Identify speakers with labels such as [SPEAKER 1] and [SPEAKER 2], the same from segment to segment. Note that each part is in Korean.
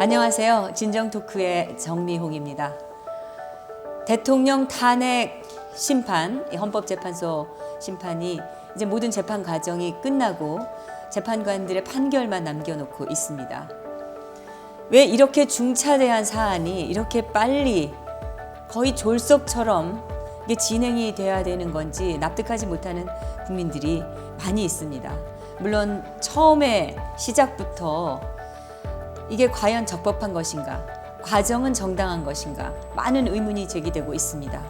[SPEAKER 1] 안녕하세요. 진정토크의 정미홍입니다. 대통령 탄핵 심판, 헌법재판소 심판이 이제 모든 재판 과정이 끝나고 재판관들의 판결만 남겨놓고 있습니다. 왜 이렇게 중차대한 사안이 이렇게 빨리 거의 졸속처럼 이게 진행이 돼야 되는 건지 납득하지 못하는 국민들이 많이 있습니다. 물론 처음에 시작부터 이게 과연 적법한 것인가, 과정은 정당한 것인가, 많은 의문이 제기되고 있습니다.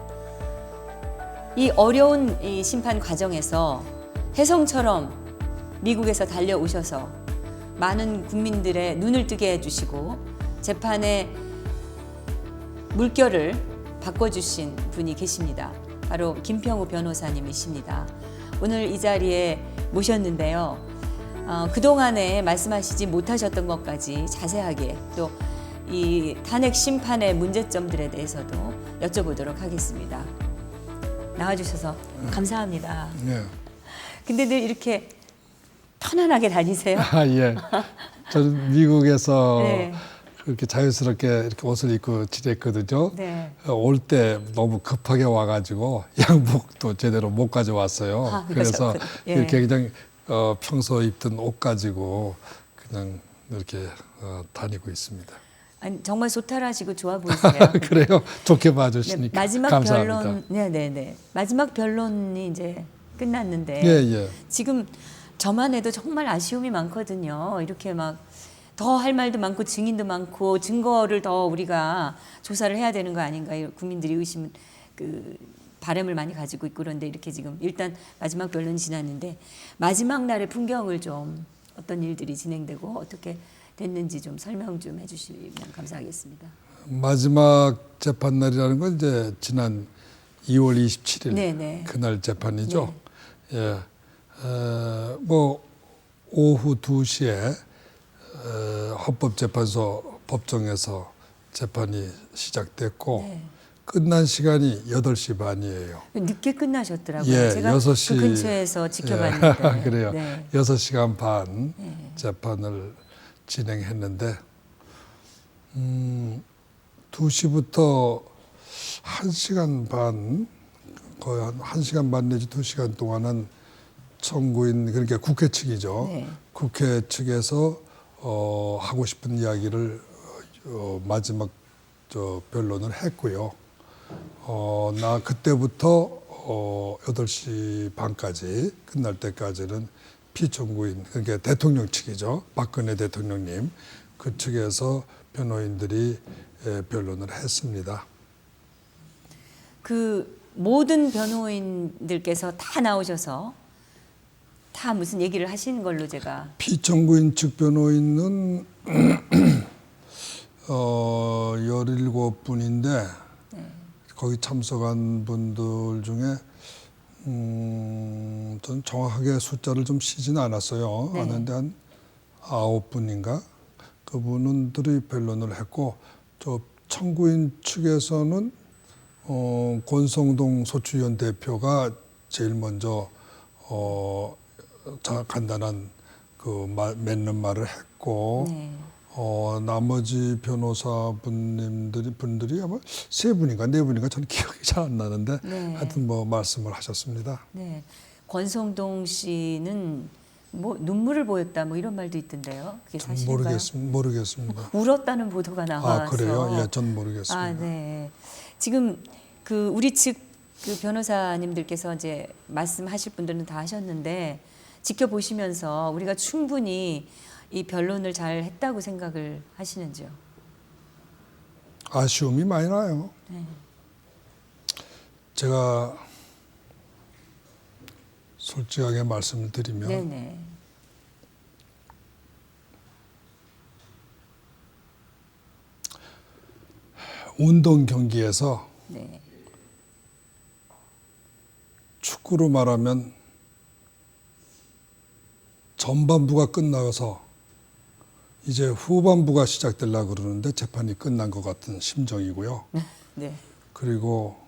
[SPEAKER 1] 이 어려운 이 심판 과정에서 혜성처럼 미국에서 달려오셔서 많은 국민들의 눈을 뜨게 해주시고 재판의 물결을 바꿔주신 분이 계십니다. 바로 김평우 변호사님이십니다. 오늘 이 자리에 모셨는데요. 그동안에 말씀하시지 못하셨던 것까지 자세하게 또 이 탄핵 심판의 문제점들에 대해서도 여쭤보도록 하겠습니다. 나와주셔서 감사합니다.
[SPEAKER 2] 네.
[SPEAKER 1] 근데 늘 이렇게 편안하게 다니세요?
[SPEAKER 2] 예. 저는 미국에서
[SPEAKER 1] 네.
[SPEAKER 2] 그렇게 자연스럽게 이렇게 옷을 입고 지냈거든요.
[SPEAKER 1] 네.
[SPEAKER 2] 올 때 너무 급하게 와가지고 양복도 제대로 못 가져왔어요. 그래서
[SPEAKER 1] 예.
[SPEAKER 2] 이렇게 그냥 평소 입던 옷 가지고 그냥 이렇게 다니고 있습니다.
[SPEAKER 1] 아니, 정말 소탈하시고 좋아 보이세요.
[SPEAKER 2] 그래요? 좋게
[SPEAKER 1] 네,
[SPEAKER 2] 봐주시니까
[SPEAKER 1] 마지막
[SPEAKER 2] 감사합니다.
[SPEAKER 1] 변론, 네네네. 마지막 변론이 이제 끝났는데
[SPEAKER 2] 예.
[SPEAKER 1] 지금 저만 해도 정말 아쉬움이 많거든요. 이렇게 막 더 할 말도 많고 증인도 많고 증거를 더 우리가 조사를 해야 되는 거 아닌가, 국민들이 의심 바람을 많이 가지고 있고, 그런데 이렇게 지금 일단 마지막 변론이 지났는데 마지막 날의 풍경을 좀 어떤 일들이 진행되고 어떻게 됐는지 좀 설명 좀 해주시면 감사하겠습니다.
[SPEAKER 2] 마지막 재판 날이라는 건 이제 지난 2월 27일
[SPEAKER 1] 네네.
[SPEAKER 2] 그날 재판이죠. 네. 뭐 오후 2시에 헌법재판소 법정에서 재판이 시작됐고
[SPEAKER 1] 네.
[SPEAKER 2] 끝난 시간이 8시 반이에요.
[SPEAKER 1] 늦게 끝나셨더라고요.
[SPEAKER 2] 예,
[SPEAKER 1] 제가
[SPEAKER 2] 6시,
[SPEAKER 1] 그 근처에서 지켜봤는데.
[SPEAKER 2] 그래요.
[SPEAKER 1] 네.
[SPEAKER 2] 6시간 반
[SPEAKER 1] 네.
[SPEAKER 2] 재판을 진행했는데 2시부터 1시간 반, 거의 한 1시간 반 내지 2시간 동안은 청구인, 그러니까 국회 측이죠.
[SPEAKER 1] 네.
[SPEAKER 2] 국회 측에서 하고 싶은 이야기를 마지막 변론을 했고요. 나 그때부터 8시 반까지 끝날 때까지는 피청구인, 그러니까 대통령 측이죠. 박근혜 대통령님 그 측에서 변호인들이 변론을 했습니다.
[SPEAKER 1] 그 모든 변호인들께서 다 나오셔서 다 무슨 얘기를 하신 걸로 제가.
[SPEAKER 2] 피청구인 측 변호인은 17분인데 거기 참석한 분들 중에 전 정확하게 숫자를 좀 세지는 않았어요.
[SPEAKER 1] 네.
[SPEAKER 2] 아는데 한 9분인가 그분들이 변론을 했고, 저 청구인 측에서는 권성동 소추위원 대표가 제일 먼저 간단한 맺는 말을 했고,
[SPEAKER 1] 네.
[SPEAKER 2] 나머지 변호사분들이 아마 3분인가 4분인가 저는 기억이 잘 안 나는데
[SPEAKER 1] 네.
[SPEAKER 2] 하여튼 뭐 말씀을 하셨습니다.
[SPEAKER 1] 네. 권성동 씨는 뭐 눈물을 보였다 뭐 이런 말도 있던데요. 그게 사실인가요?
[SPEAKER 2] 모르겠습니다.
[SPEAKER 1] 울었다는 보도가 나와서.
[SPEAKER 2] 그래요? 예, 전 모르겠습니다.
[SPEAKER 1] 네. 지금 그 우리 측 그 변호사님들께서 이제 말씀하실 분들은 다 하셨는데 지켜보시면서 우리가 충분히 이 변론을 잘 했다고 생각을 하시는지요?
[SPEAKER 2] 아쉬움이 많이 나요.
[SPEAKER 1] 네.
[SPEAKER 2] 제가 솔직하게 말씀을 드리면
[SPEAKER 1] 네네.
[SPEAKER 2] 운동 경기에서
[SPEAKER 1] 네.
[SPEAKER 2] 축구로 말하면 전반부가 끝나서 이제 후반부가 시작되려고 그러는데 재판이 끝난 것 같은 심정이고요.
[SPEAKER 1] 네.
[SPEAKER 2] 그리고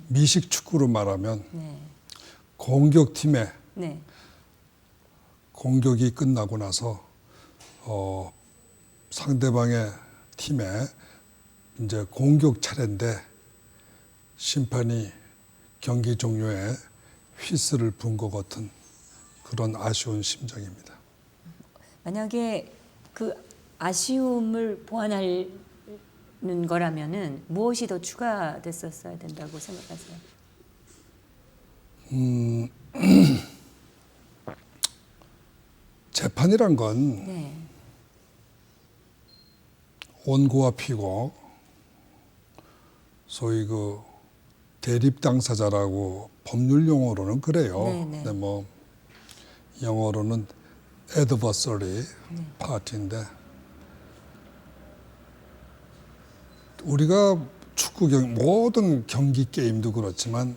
[SPEAKER 2] 미식 축구로 말하면
[SPEAKER 1] 네.
[SPEAKER 2] 공격팀의
[SPEAKER 1] 네.
[SPEAKER 2] 공격이 끝나고 나서 상대방의 팀에 이제 공격 차례인데 심판이 경기 종료에 휘슬을 분 것 같은 그런 아쉬운 심정입니다.
[SPEAKER 1] 만약에 그 아쉬움을 보완하는 거라면은 무엇이 더 추가됐었어야 된다고 생각하세요?
[SPEAKER 2] 재판이란 건
[SPEAKER 1] 네.
[SPEAKER 2] 원고와 피고 소위 그 대립 당사자라고 법률 용어로는 그래요.
[SPEAKER 1] 네, 네.
[SPEAKER 2] 근데 뭐 영어로는 adversary party인데 우리가 축구 모든 경기 게임도 그렇지만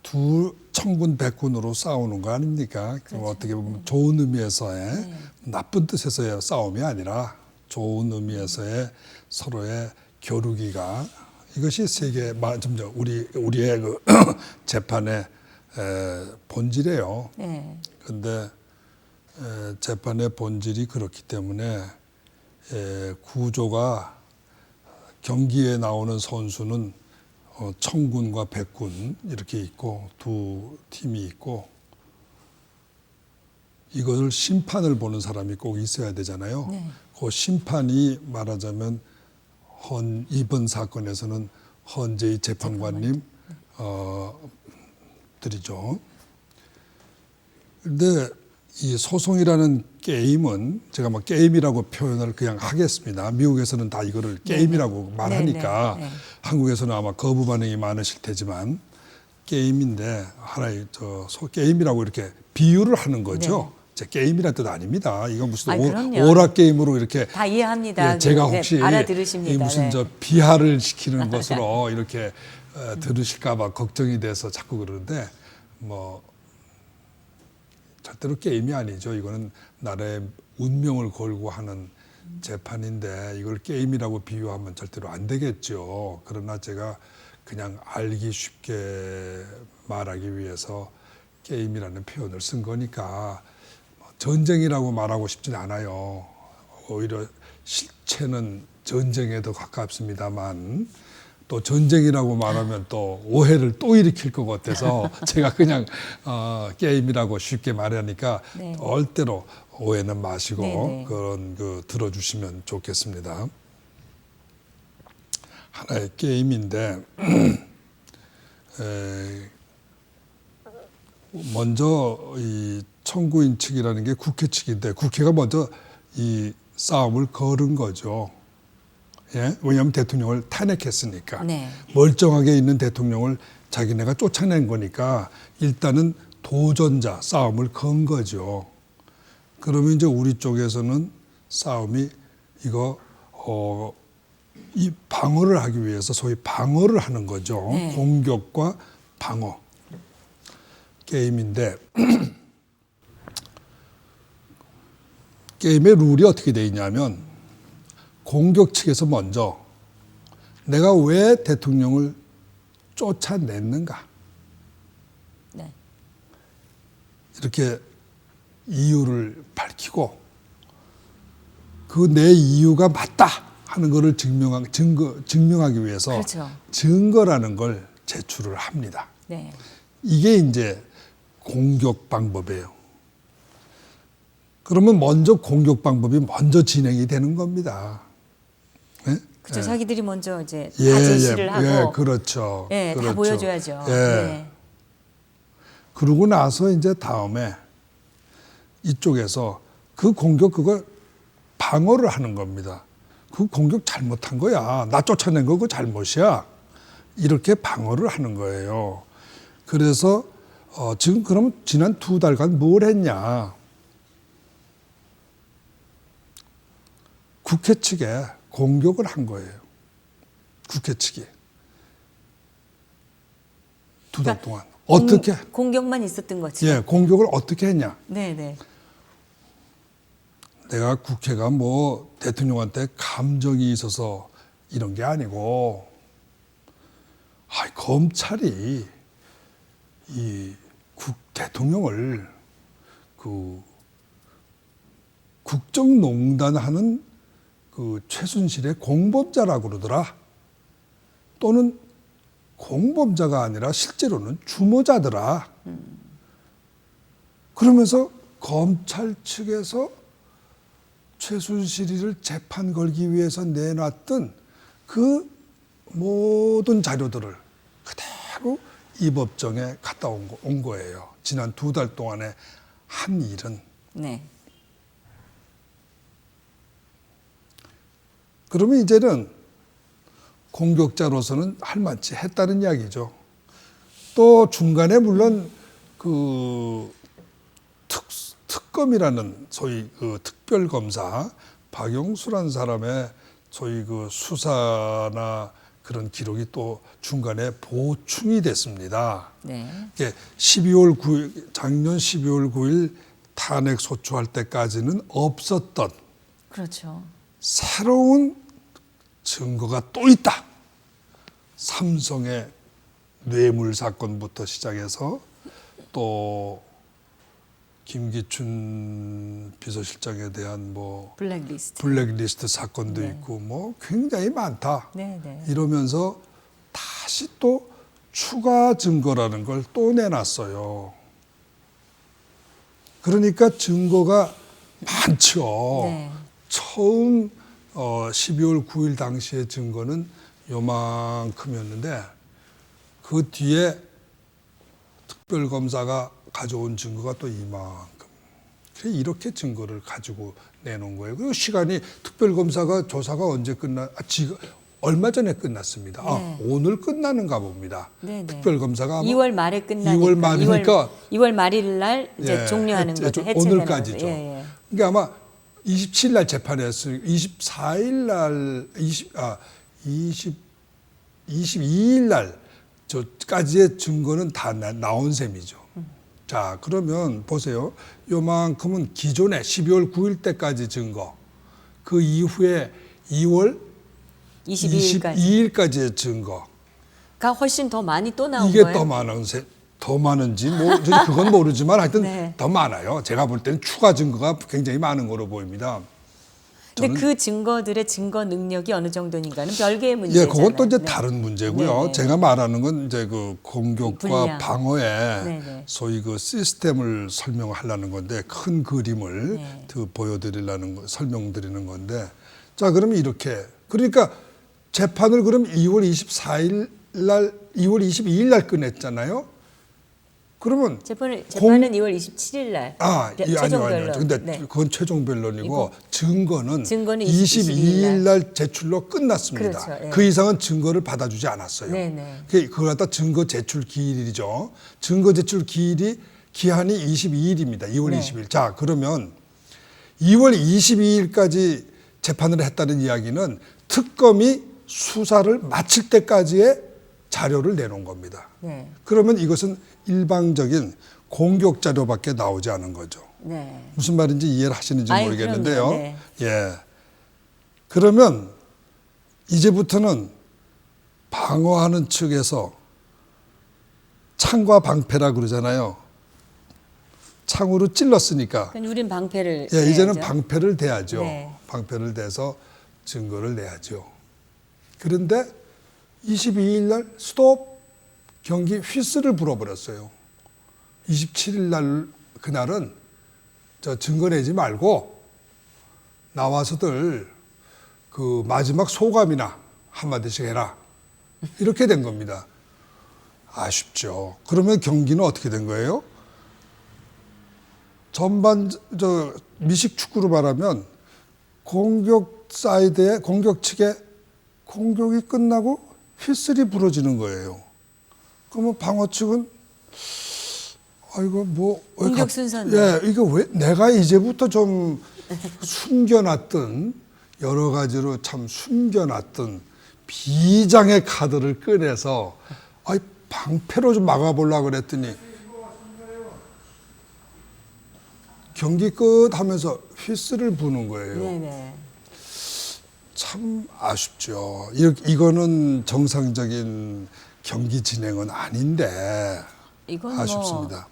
[SPEAKER 2] 두 청군 백군으로 싸우는 거 아닙니까? 그럼 어떻게 보면 좋은 의미에서의 나쁜 뜻에서의 싸움이 아니라 좋은 의미에서의 서로의 겨루기가 이것이 세계 우리의 그 재판의 본질이에요.
[SPEAKER 1] 네.
[SPEAKER 2] 그런데 재판의 본질이 그렇기 때문에 구조가 경기에 나오는 선수는 청군과 백군 이렇게 있고 두 팀이 있고 이것을 심판을 보는 사람이 꼭 있어야 되잖아요.
[SPEAKER 1] 네.
[SPEAKER 2] 그 심판이 말하자면 이번 사건에서는 헌재의 재판관님 들이죠. 그런데 이 소송이라는 게임은 제가 막 게임이라고 표현을 그냥 하겠습니다. 미국에서는 다 이거를 게임이라고 말하니까
[SPEAKER 1] 네.
[SPEAKER 2] 한국에서는 아마 거부 반응이 많으실 테지만 게임인데 하나의 게임이라고 이렇게 비유를 하는 거죠. 제 게임이란 뜻 아닙니다. 이건 무슨
[SPEAKER 1] 그럼요.
[SPEAKER 2] 오락 게임으로 이렇게
[SPEAKER 1] 다 이해합니다.
[SPEAKER 2] 제가 혹시
[SPEAKER 1] 알아들으십니다.
[SPEAKER 2] 이 무슨
[SPEAKER 1] 네.
[SPEAKER 2] 비하를 시키는 것으로 이렇게 들으실까봐 걱정이 돼서 자꾸 그러는데 뭐 절대로 게임이 아니죠. 이거는 나라의 운명을 걸고 하는 재판인데 이걸 게임이라고 비유하면 절대로 안 되겠죠. 그러나 제가 그냥 알기 쉽게 말하기 위해서 게임이라는 표현을 쓴 거니까 전쟁이라고 말하고 싶진 않아요. 오히려 실체는 전쟁에 더 가깝습니다만 또 전쟁이라고 말하면 또 오해를 또 일으킬 것 같아서 제가 그냥 게임이라고 쉽게 말하니까
[SPEAKER 1] 네.
[SPEAKER 2] 절대로 오해는 마시고
[SPEAKER 1] 네.
[SPEAKER 2] 그런 들어주시면 좋겠습니다. 하나의 게임인데 먼저 이 청구인 측이라는 게 국회 측인데 국회가 먼저 이 싸움을 걸은 거죠. 예? 왜냐하면 대통령을 탄핵했으니까.
[SPEAKER 1] 네.
[SPEAKER 2] 멀쩡하게 있는 대통령을 자기네가 쫓아낸 거니까 일단은 도전자 싸움을 건 거죠. 그러면 이제 우리 쪽에서는 싸움이 이거 이 방어를 하기 위해서 소위 방어를 하는 거죠.
[SPEAKER 1] 네.
[SPEAKER 2] 공격과 방어 게임인데 게임의 룰이 어떻게 돼 있냐면 공격 측에서 먼저 내가 왜 대통령을 쫓아냈는가
[SPEAKER 1] 네.
[SPEAKER 2] 이렇게 이유를 밝히고 그 내 이유가 맞다 하는 것을 증명하기 위해서
[SPEAKER 1] 그렇죠.
[SPEAKER 2] 증거라는 걸 제출을 합니다.
[SPEAKER 1] 네.
[SPEAKER 2] 이게 이제 공격 방법이에요. 그러면 먼저 공격 방법이 먼저 진행이 되는 겁니다. 네?
[SPEAKER 1] 그렇죠.
[SPEAKER 2] 예.
[SPEAKER 1] 자기들이 먼저 이제 다 제시를 하고,
[SPEAKER 2] 예, 그렇죠.
[SPEAKER 1] 다
[SPEAKER 2] 그렇죠.
[SPEAKER 1] 보여줘야죠.
[SPEAKER 2] 예.
[SPEAKER 1] 네.
[SPEAKER 2] 그러고 나서 이제 다음에 이쪽에서 그 공격 그거 방어를 하는 겁니다. 그 공격 잘못한 거야. 나 쫓아낸 거 그거 잘못이야. 이렇게 방어를 하는 거예요. 그래서 지금 그러면 지난 2달간 뭘 했냐. 국회 측에 공격을 한 거예요. 국회 측이. 2달 동안. 어떻게?
[SPEAKER 1] 공격만 있었던 거죠.
[SPEAKER 2] 예, 공격을 어떻게 했냐.
[SPEAKER 1] 네네.
[SPEAKER 2] 내가 국회가 뭐 대통령한테 감정이 있어서 이런 게 아니고, 검찰이 이 대통령을 그 국정농단 하는 그 최순실의 공범자라고 그러더라. 또는 공범자가 아니라 실제로는 주모자더라. 그러면서 검찰 측에서 최순실이를 재판 걸기 위해서 내놨던 그 모든 자료들을 그대로 이 법정에 갖다 온 거예요. 지난 2달 동안에 한 일은.
[SPEAKER 1] 네.
[SPEAKER 2] 그러면 이제는 공격자로서는 할 만치 했다는 이야기죠. 또 중간에 물론 그 특검이라는 소위 그 특별검사 박영수라는 사람의 소위 그 수사나 그런 기록이 또 중간에 보충이 됐습니다.
[SPEAKER 1] 네.
[SPEAKER 2] 이게 12월 9일, 작년 12월 9일 탄핵 소추할 때까지는 없었던
[SPEAKER 1] 그렇죠.
[SPEAKER 2] 새로운 증거가 또 있다. 삼성의 뇌물 사건부터 시작해서 또 김기춘 비서실장에 대한 뭐 블랙리스트 사건도
[SPEAKER 1] 네.
[SPEAKER 2] 있고 뭐 굉장히 많다.
[SPEAKER 1] 네, 네.
[SPEAKER 2] 이러면서 다시 또 추가 증거라는 걸 또 내놨어요. 그러니까 증거가 많죠.
[SPEAKER 1] 네.
[SPEAKER 2] 처음 12월 9일 당시의 증거는 요만큼이었는데 그 뒤에 특별검사가 가져온 증거가 또 이만큼. 이렇게 증거를 가지고 내놓은 거예요. 그리고 시간이 특별검사가 조사가 언제 지금 얼마 전에 끝났습니다.
[SPEAKER 1] 네.
[SPEAKER 2] 오늘 끝나는가 봅니다.
[SPEAKER 1] 네, 네.
[SPEAKER 2] 특별검사가 아마
[SPEAKER 1] 2월 말에 끝나니까
[SPEAKER 2] 2월 말이니까
[SPEAKER 1] 2월 말일 날 이제 종료하는 거죠. 해체되는
[SPEAKER 2] 오늘까지죠.
[SPEAKER 1] 거죠. 예, 예.
[SPEAKER 2] 그러니까 아마 27일 날 재판했으니까 24일 날 22일 날 저까지의 증거는 다 나온 셈이죠. 자, 그러면 보세요. 요만큼은 기존에 12월 9일 때까지 증거. 그 이후에 2월 22일까지의 증거가
[SPEAKER 1] 훨씬 더 많이 또 나온
[SPEAKER 2] 이게
[SPEAKER 1] 거예요.
[SPEAKER 2] 더 많은지 뭐 그건 모르지만 하여튼
[SPEAKER 1] 네.
[SPEAKER 2] 더 많아요. 제가 볼 때는 추가 증거가 굉장히 많은 거로 보입니다.
[SPEAKER 1] 근데 그 증거들의 증거 능력이 어느 정도인가는 별개의 문제잖아요.
[SPEAKER 2] 예, 그건 또 이제
[SPEAKER 1] 네.
[SPEAKER 2] 다른 문제고요.
[SPEAKER 1] 네, 네.
[SPEAKER 2] 제가 말하는 건 이제 그 공격과
[SPEAKER 1] 분량.
[SPEAKER 2] 방어의
[SPEAKER 1] 네, 네.
[SPEAKER 2] 소위 그 시스템을 설명하려는 건데 큰 그림을
[SPEAKER 1] 네.
[SPEAKER 2] 보여드리려는 거, 설명드리는 건데 자, 그러면 이렇게 그러니까 재판을 그럼 2월 24일 날 2월 22일 날 끝냈잖아요. 그러면
[SPEAKER 1] 재판은 2월 27일 날
[SPEAKER 2] 아니요.
[SPEAKER 1] 최종 변론.
[SPEAKER 2] 근데
[SPEAKER 1] 네.
[SPEAKER 2] 그건 최종 변론이고 증거는
[SPEAKER 1] 22일
[SPEAKER 2] 22일 날 제출로 끝났습니다.
[SPEAKER 1] 그렇죠. 예.
[SPEAKER 2] 그 이상은 증거를 받아주지 않았어요.
[SPEAKER 1] 네네.
[SPEAKER 2] 그걸 갖다 증거 제출 기일이죠. 증거 제출 기한이 22일입니다. 2월
[SPEAKER 1] 네.
[SPEAKER 2] 20일. 자, 그러면 2월 22일까지 재판을 했다는 이야기는 특검이 수사를 마칠 때까지의 자료를 내놓은 겁니다.
[SPEAKER 1] 네.
[SPEAKER 2] 그러면 이것은 일방적인 공격 자료밖에 나오지 않은 거죠.
[SPEAKER 1] 네.
[SPEAKER 2] 무슨 말인지 이해를 하시는지
[SPEAKER 1] 아유,
[SPEAKER 2] 모르겠는데요.
[SPEAKER 1] 그럼요. 네.
[SPEAKER 2] 예. 그러면 이제부터는 방어하는 측에서 창과 방패라 그러잖아요. 창으로 찔렀으니까
[SPEAKER 1] 그럼 우린 방패를
[SPEAKER 2] 예, 이제는
[SPEAKER 1] 해야죠.
[SPEAKER 2] 방패를 대야죠.
[SPEAKER 1] 네.
[SPEAKER 2] 방패를 대서 증거를 내야죠. 그런데 22일 날 스톱 경기 휘스를 불어버렸어요. 27일 날 그날은 저 증거 내지 말고 나와서들 그 마지막 소감이나 한마디씩 해라. 이렇게 된 겁니다. 아쉽죠. 그러면 경기는 어떻게 된 거예요? 미식 축구로 말하면 공격 사이드에 공격 측에 공격이 끝나고 휘슬이 부러지는 거예요. 그러면 방어 측은
[SPEAKER 1] 공격 순서인데.
[SPEAKER 2] 예, 이거 왜 내가 이제부터 좀 숨겨놨던 여러 가지로 참 숨겨놨던 비장의 카드를 꺼내서 방패로 좀 막아보려고 그랬더니 경기 끝 하면서 휘슬을 부는 거예요.
[SPEAKER 1] 네네.
[SPEAKER 2] 참 아쉽죠. 이거는 정상적인 경기 진행은 아닌데
[SPEAKER 1] 이건
[SPEAKER 2] 아쉽습니다.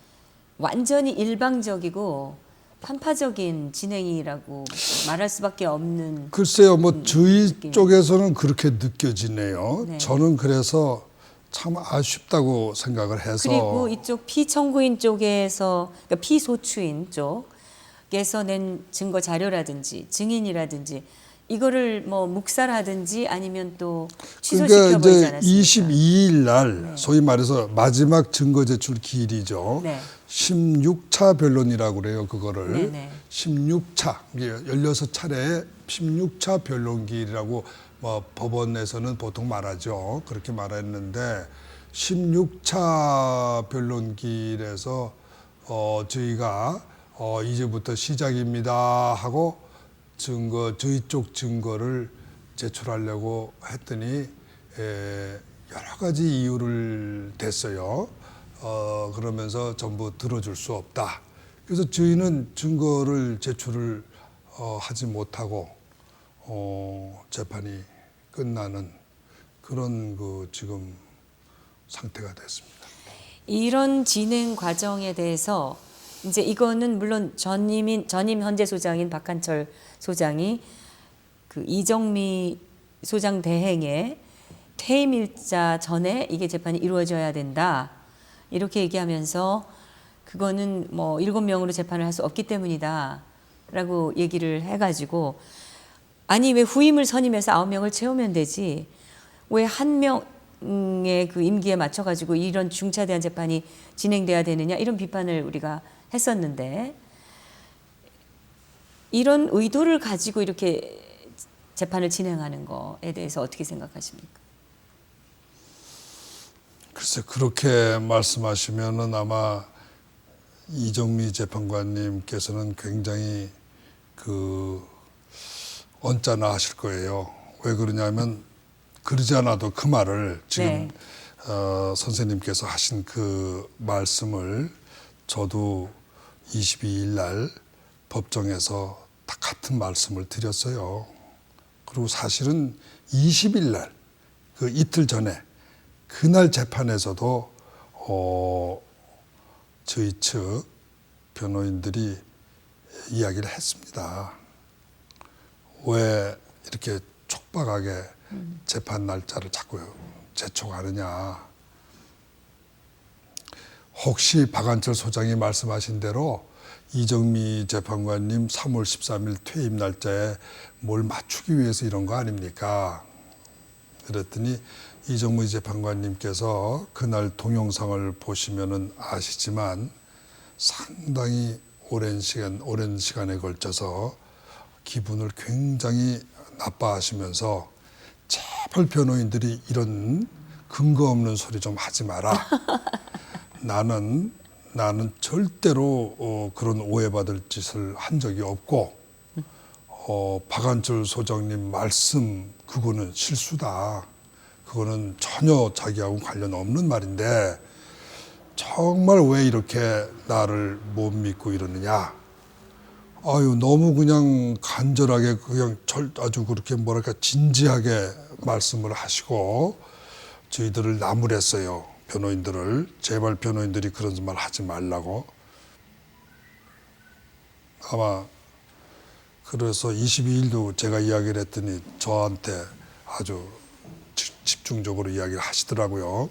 [SPEAKER 1] 완전히 일방적이고 편파적인 진행이라고 말할 수밖에 없는.
[SPEAKER 2] 글쎄요, 뭐 저희
[SPEAKER 1] 느낌이.
[SPEAKER 2] 쪽에서는 그렇게 느껴지네요.
[SPEAKER 1] 네.
[SPEAKER 2] 저는 그래서 참 아쉽다고 생각을 해서.
[SPEAKER 1] 그리고 이쪽 피청구인 쪽에서, 그러니까 피소추인 쪽에서 낸 증거 자료라든지 증인이라든지 이거를 뭐 묵살하든지 아니면 또 취소시켜
[SPEAKER 2] 그러니까
[SPEAKER 1] 버리지
[SPEAKER 2] 이제
[SPEAKER 1] 않았습니까?
[SPEAKER 2] 22일 날 소위 말해서 마지막 증거 제출 기일이죠.
[SPEAKER 1] 네.
[SPEAKER 2] 16차 변론이라고 그래요. 그거를.
[SPEAKER 1] 네네.
[SPEAKER 2] 16차, 16차례의 16차 변론기일이라고 뭐 법원에서는 보통 말하죠. 그렇게 말했는데 16차 변론기일에서 저희가 이제부터 시작입니다 하고 저희 쪽 증거를 제출하려고 했더니 여러 가지 이유를 댔어요. 그러면서 전부 들어줄 수 없다. 그래서 저희는 증거를 제출을 하지 못하고 재판이 끝나는 그런 지금 상태가 됐습니다.
[SPEAKER 1] 이런 진행 과정에 대해서 이제 이거는 물론 전임 헌재 소장인 박한철 소장이 그 이정미 소장 대행의 퇴임일자 전에 이게 재판이 이루어져야 된다 이렇게 얘기하면서 그거는 뭐 7명으로 재판을 할 수 없기 때문이다라고 얘기를 해가지고 아니 왜 후임을 선임해서 9명을 채우면 되지 왜 한 명의 그 임기에 맞춰가지고 이런 중차대한 재판이 진행돼야 되느냐 이런 비판을 우리가 했었는데 이런 의도를 가지고 이렇게 재판을 진행하는 거에 대해서 어떻게 생각하십니까?
[SPEAKER 2] 글쎄 그렇게 말씀하시면은 아마 이정미 재판관님께서는 굉장히 언짢아 하실 거예요. 왜 그러냐면 그러지 않아도 그 말을 지금
[SPEAKER 1] 네.
[SPEAKER 2] 선생님께서 하신 그 말씀을 저도 22일 날 법정에서 다 같은 말씀을 드렸어요. 그리고 사실은 20일 날 그 이틀 전에 그날 재판에서도 저희 측 변호인들이 이야기를 했습니다. 왜 이렇게 촉박하게 재판 날짜를 자꾸 재촉하느냐. 혹시 박한철 소장이 말씀하신 대로 이정미 재판관님 3월 13일 퇴임 날짜에 뭘 맞추기 위해서 이런 거 아닙니까? 그랬더니 이정미 재판관님께서 그날 동영상을 보시면은 아시지만 상당히 오랜 시간에 걸쳐서 기분을 굉장히 나빠하시면서 제발 변호인들이 이런 근거 없는 소리 좀 하지 마라. 나는 절대로 그런 오해받을 짓을 한 적이 없고 박한철 소장님 말씀 그거는 실수다. 그거는 전혀 자기하고 관련 없는 말인데 정말 왜 이렇게 나를 못 믿고 이러느냐. 아유 너무 그냥 간절하게 그냥 아주 그렇게 뭐랄까 진지하게 말씀을 하시고 저희들을 나무랬어요. 변호인들을. 제발 변호인들이 그런 말 하지 말라고. 아마 그래서 22일도 제가 이야기를 했더니 저한테 아주 집중적으로 이야기를 하시더라고요.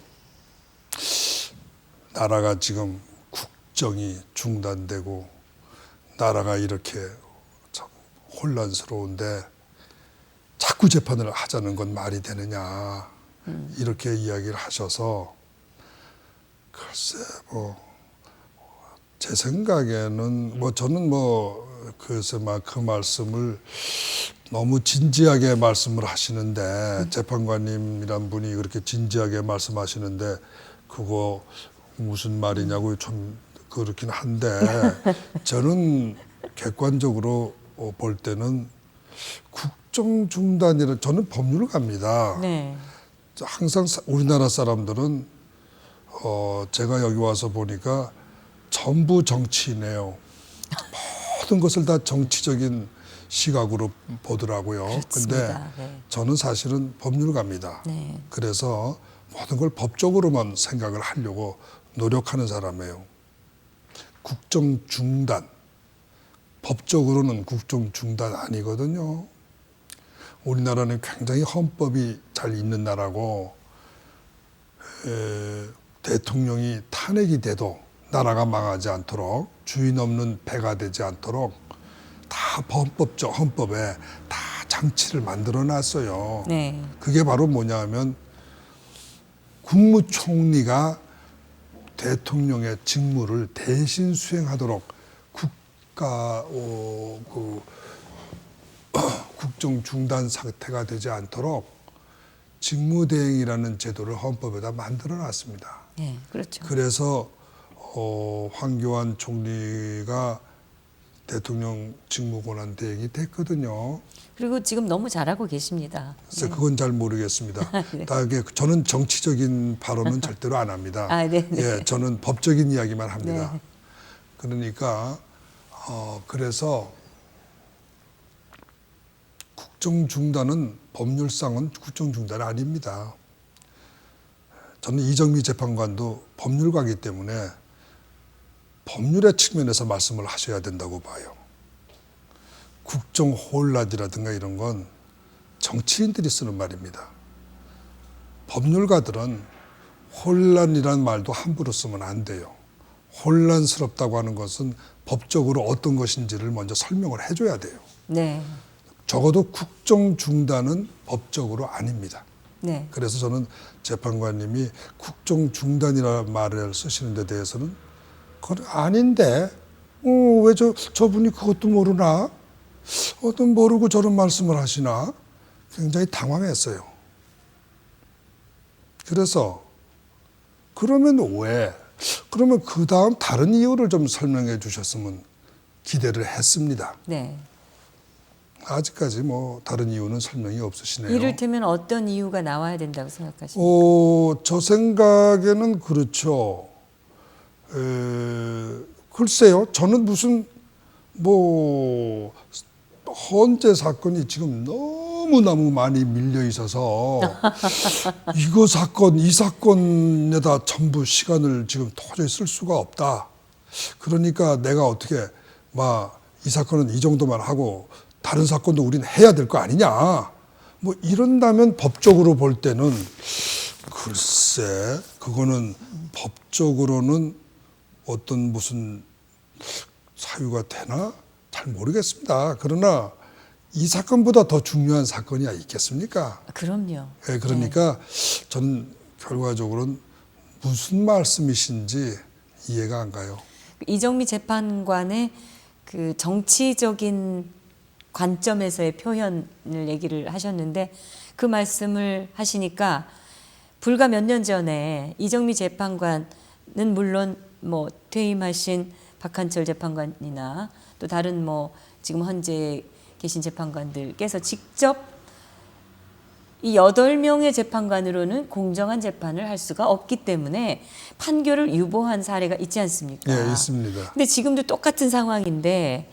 [SPEAKER 2] 나라가 지금 국정이 중단되고 나라가 이렇게 참 혼란스러운데 자꾸 재판을 하자는 건 말이 되느냐 이렇게 이야기를 하셔서 글쎄 제 생각에는 저는 그래서 막 그 말씀을 너무 진지하게 말씀을 하시는데 재판관님이란 분이 그렇게 진지하게 말씀하시는데 그거 무슨 말이냐고 좀 그렇긴 한데 저는 객관적으로 볼 때는 국정 중단이라 저는 법률가입니다.
[SPEAKER 1] 네.
[SPEAKER 2] 항상 우리나라 사람들은 제가 여기 와서 보니까 전부 정치이네요. 모든 것을 다 정치적인 시각으로 보더라고요. 근데
[SPEAKER 1] 네.
[SPEAKER 2] 저는 사실은 법률가입니다.
[SPEAKER 1] 네.
[SPEAKER 2] 그래서 모든 걸 법적으로만 생각을 하려고 노력하는 사람이에요. 국정 중단, 법적으로는 국정 중단 아니거든요. 우리나라는 굉장히 헌법이 잘 있는 나라고 대통령이 탄핵이 돼도 나라가 망하지 않도록 주인 없는 배가 되지 않도록 다 헌법에 다 장치를 만들어 놨어요.
[SPEAKER 1] 네.
[SPEAKER 2] 그게 바로 뭐냐 하면 국무총리가 대통령의 직무를 대신 수행하도록 국정 중단 상태가 되지 않도록 직무대행이라는 제도를 헌법에다 만들어 놨습니다.
[SPEAKER 1] 네, 그렇죠.
[SPEAKER 2] 그래서 황교안 총리가 대통령 직무권한 대행이 됐거든요.
[SPEAKER 1] 그리고 지금 너무 잘하고 계십니다.
[SPEAKER 2] 그래서 그건 잘 모르겠습니다.
[SPEAKER 1] 네.
[SPEAKER 2] 저는 정치적인 발언은 절대로 안 합니다.
[SPEAKER 1] 아, 네.
[SPEAKER 2] 예, 저는 법적인 이야기만 합니다.
[SPEAKER 1] 네.
[SPEAKER 2] 그러니까 그래서 국정 중단은 법률상은 국정 중단이 아닙니다. 저는 이정미 재판관도 법률가이기 때문에 법률의 측면에서 말씀을 하셔야 된다고 봐요. 국정 혼란이라든가 이런 건 정치인들이 쓰는 말입니다. 법률가들은 혼란이라는 말도 함부로 쓰면 안 돼요. 혼란스럽다고 하는 것은 법적으로 어떤 것인지를 먼저 설명을 해줘야 돼요.
[SPEAKER 1] 네.
[SPEAKER 2] 적어도 국정 중단은 법적으로 아닙니다.
[SPEAKER 1] 네.
[SPEAKER 2] 그래서 저는 재판관님이 국정 중단이라는 말을 쓰시는 데 대해서는 그건 아닌데 왜 저분이 그것도 모르나? 모르고 저런 말씀을 하시나? 굉장히 당황했어요. 그래서 그러면 왜? 그러면 그 다음 다른 이유를 좀 설명해 주셨으면 기대를 했습니다.
[SPEAKER 1] 네.
[SPEAKER 2] 아직까지 뭐 다른 이유는 설명이 없으시네요.
[SPEAKER 1] 이를테면 어떤 이유가 나와야 된다고 생각하십니까?
[SPEAKER 2] 저 생각에는 그렇죠. 글쎄요. 저는 무슨 헌재 사건이 지금 너무너무 많이 밀려 있어서 이 사건에다 전부 시간을 지금 도저히 쓸 수가 없다. 그러니까 내가 어떻게 이 사건은 이 정도만 하고 다른 사건도 우리는 해야 될 거 아니냐. 이런다면 법적으로 볼 때는 글쎄 그거는 법적으로는 어떤 무슨 사유가 되나? 잘 모르겠습니다. 그러나 이 사건보다 더 중요한 사건이 있겠습니까?
[SPEAKER 1] 그럼요.
[SPEAKER 2] 네, 그러니까 저는 결과적으로는 무슨 말씀이신지 이해가 안 가요.
[SPEAKER 1] 이정미 재판관의 그 정치적인 관점에서의 표현을 얘기를 하셨는데 그 말씀을 하시니까 불과 몇 년 전에 이정미 재판관은 물론 퇴임하신 박한철 재판관이나 또 다른 지금 현재 계신 재판관들께서 직접 이 8명의 재판관으로는 공정한 재판을 할 수가 없기 때문에 판결을 유보한 사례가 있지 않습니까?
[SPEAKER 2] 예, 있습니다.
[SPEAKER 1] 근데 지금도 똑같은 상황인데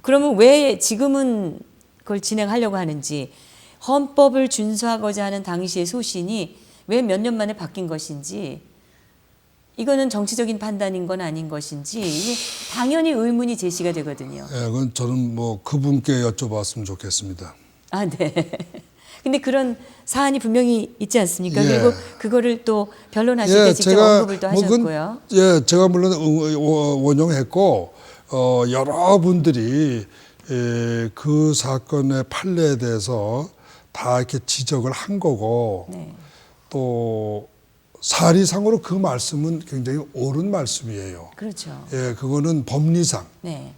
[SPEAKER 1] 그러면 왜 지금은 그걸 진행하려고 하는지 헌법을 준수하고자 하는 당시의 소신이 왜 몇 년 만에 바뀐 것인지 이거는 정치적인 판단인 건 아닌 것인지 이게 당연히 의문이 제시가 되거든요.
[SPEAKER 2] 예, 그건 저는 그분께 여쭤봤으면 좋겠습니다.
[SPEAKER 1] 아, 네. 근데 그런 사안이 분명히 있지 않습니까?
[SPEAKER 2] 예.
[SPEAKER 1] 그리고 그거를 또 변론하실 때 직접 언급을 또 하셨고요.
[SPEAKER 2] 제가 물론 원용했고 여러분들이 그 사건의 판례에 대해서 다 이렇게 지적을 한 거고
[SPEAKER 1] 네.
[SPEAKER 2] 또 사리상으로 그 말씀은 굉장히 옳은 말씀이에요.
[SPEAKER 1] 그렇죠.
[SPEAKER 2] 예, 그거는 법리상
[SPEAKER 1] 네.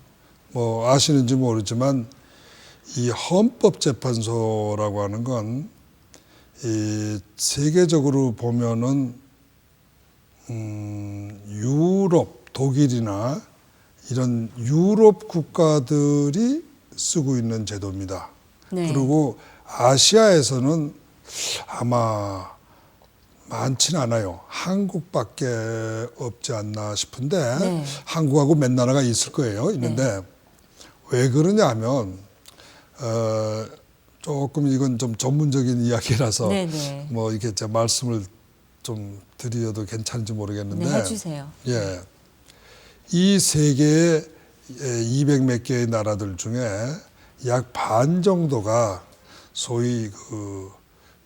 [SPEAKER 2] 아시는지 모르지만 이 헌법재판소라고 하는 건 이 세계적으로 보면은 유럽, 독일이나 이런 유럽 국가들이 쓰고 있는 제도입니다.
[SPEAKER 1] 네.
[SPEAKER 2] 그리고 아시아에서는 아마 많지는 않아요. 한국밖에 없지 않나 싶은데
[SPEAKER 1] 네.
[SPEAKER 2] 한국하고 몇 나라가 있을 거예요. 있는데 왜 그러냐면 조금 이건 좀 전문적인 이야기라서
[SPEAKER 1] 네네.
[SPEAKER 2] 이렇게 제 말씀을 좀 드려도 괜찮은지 모르겠는데
[SPEAKER 1] 네, 해주세요.
[SPEAKER 2] 예, 이 세계의 200몇 개의 나라들 중에 약 반 정도가 소위 그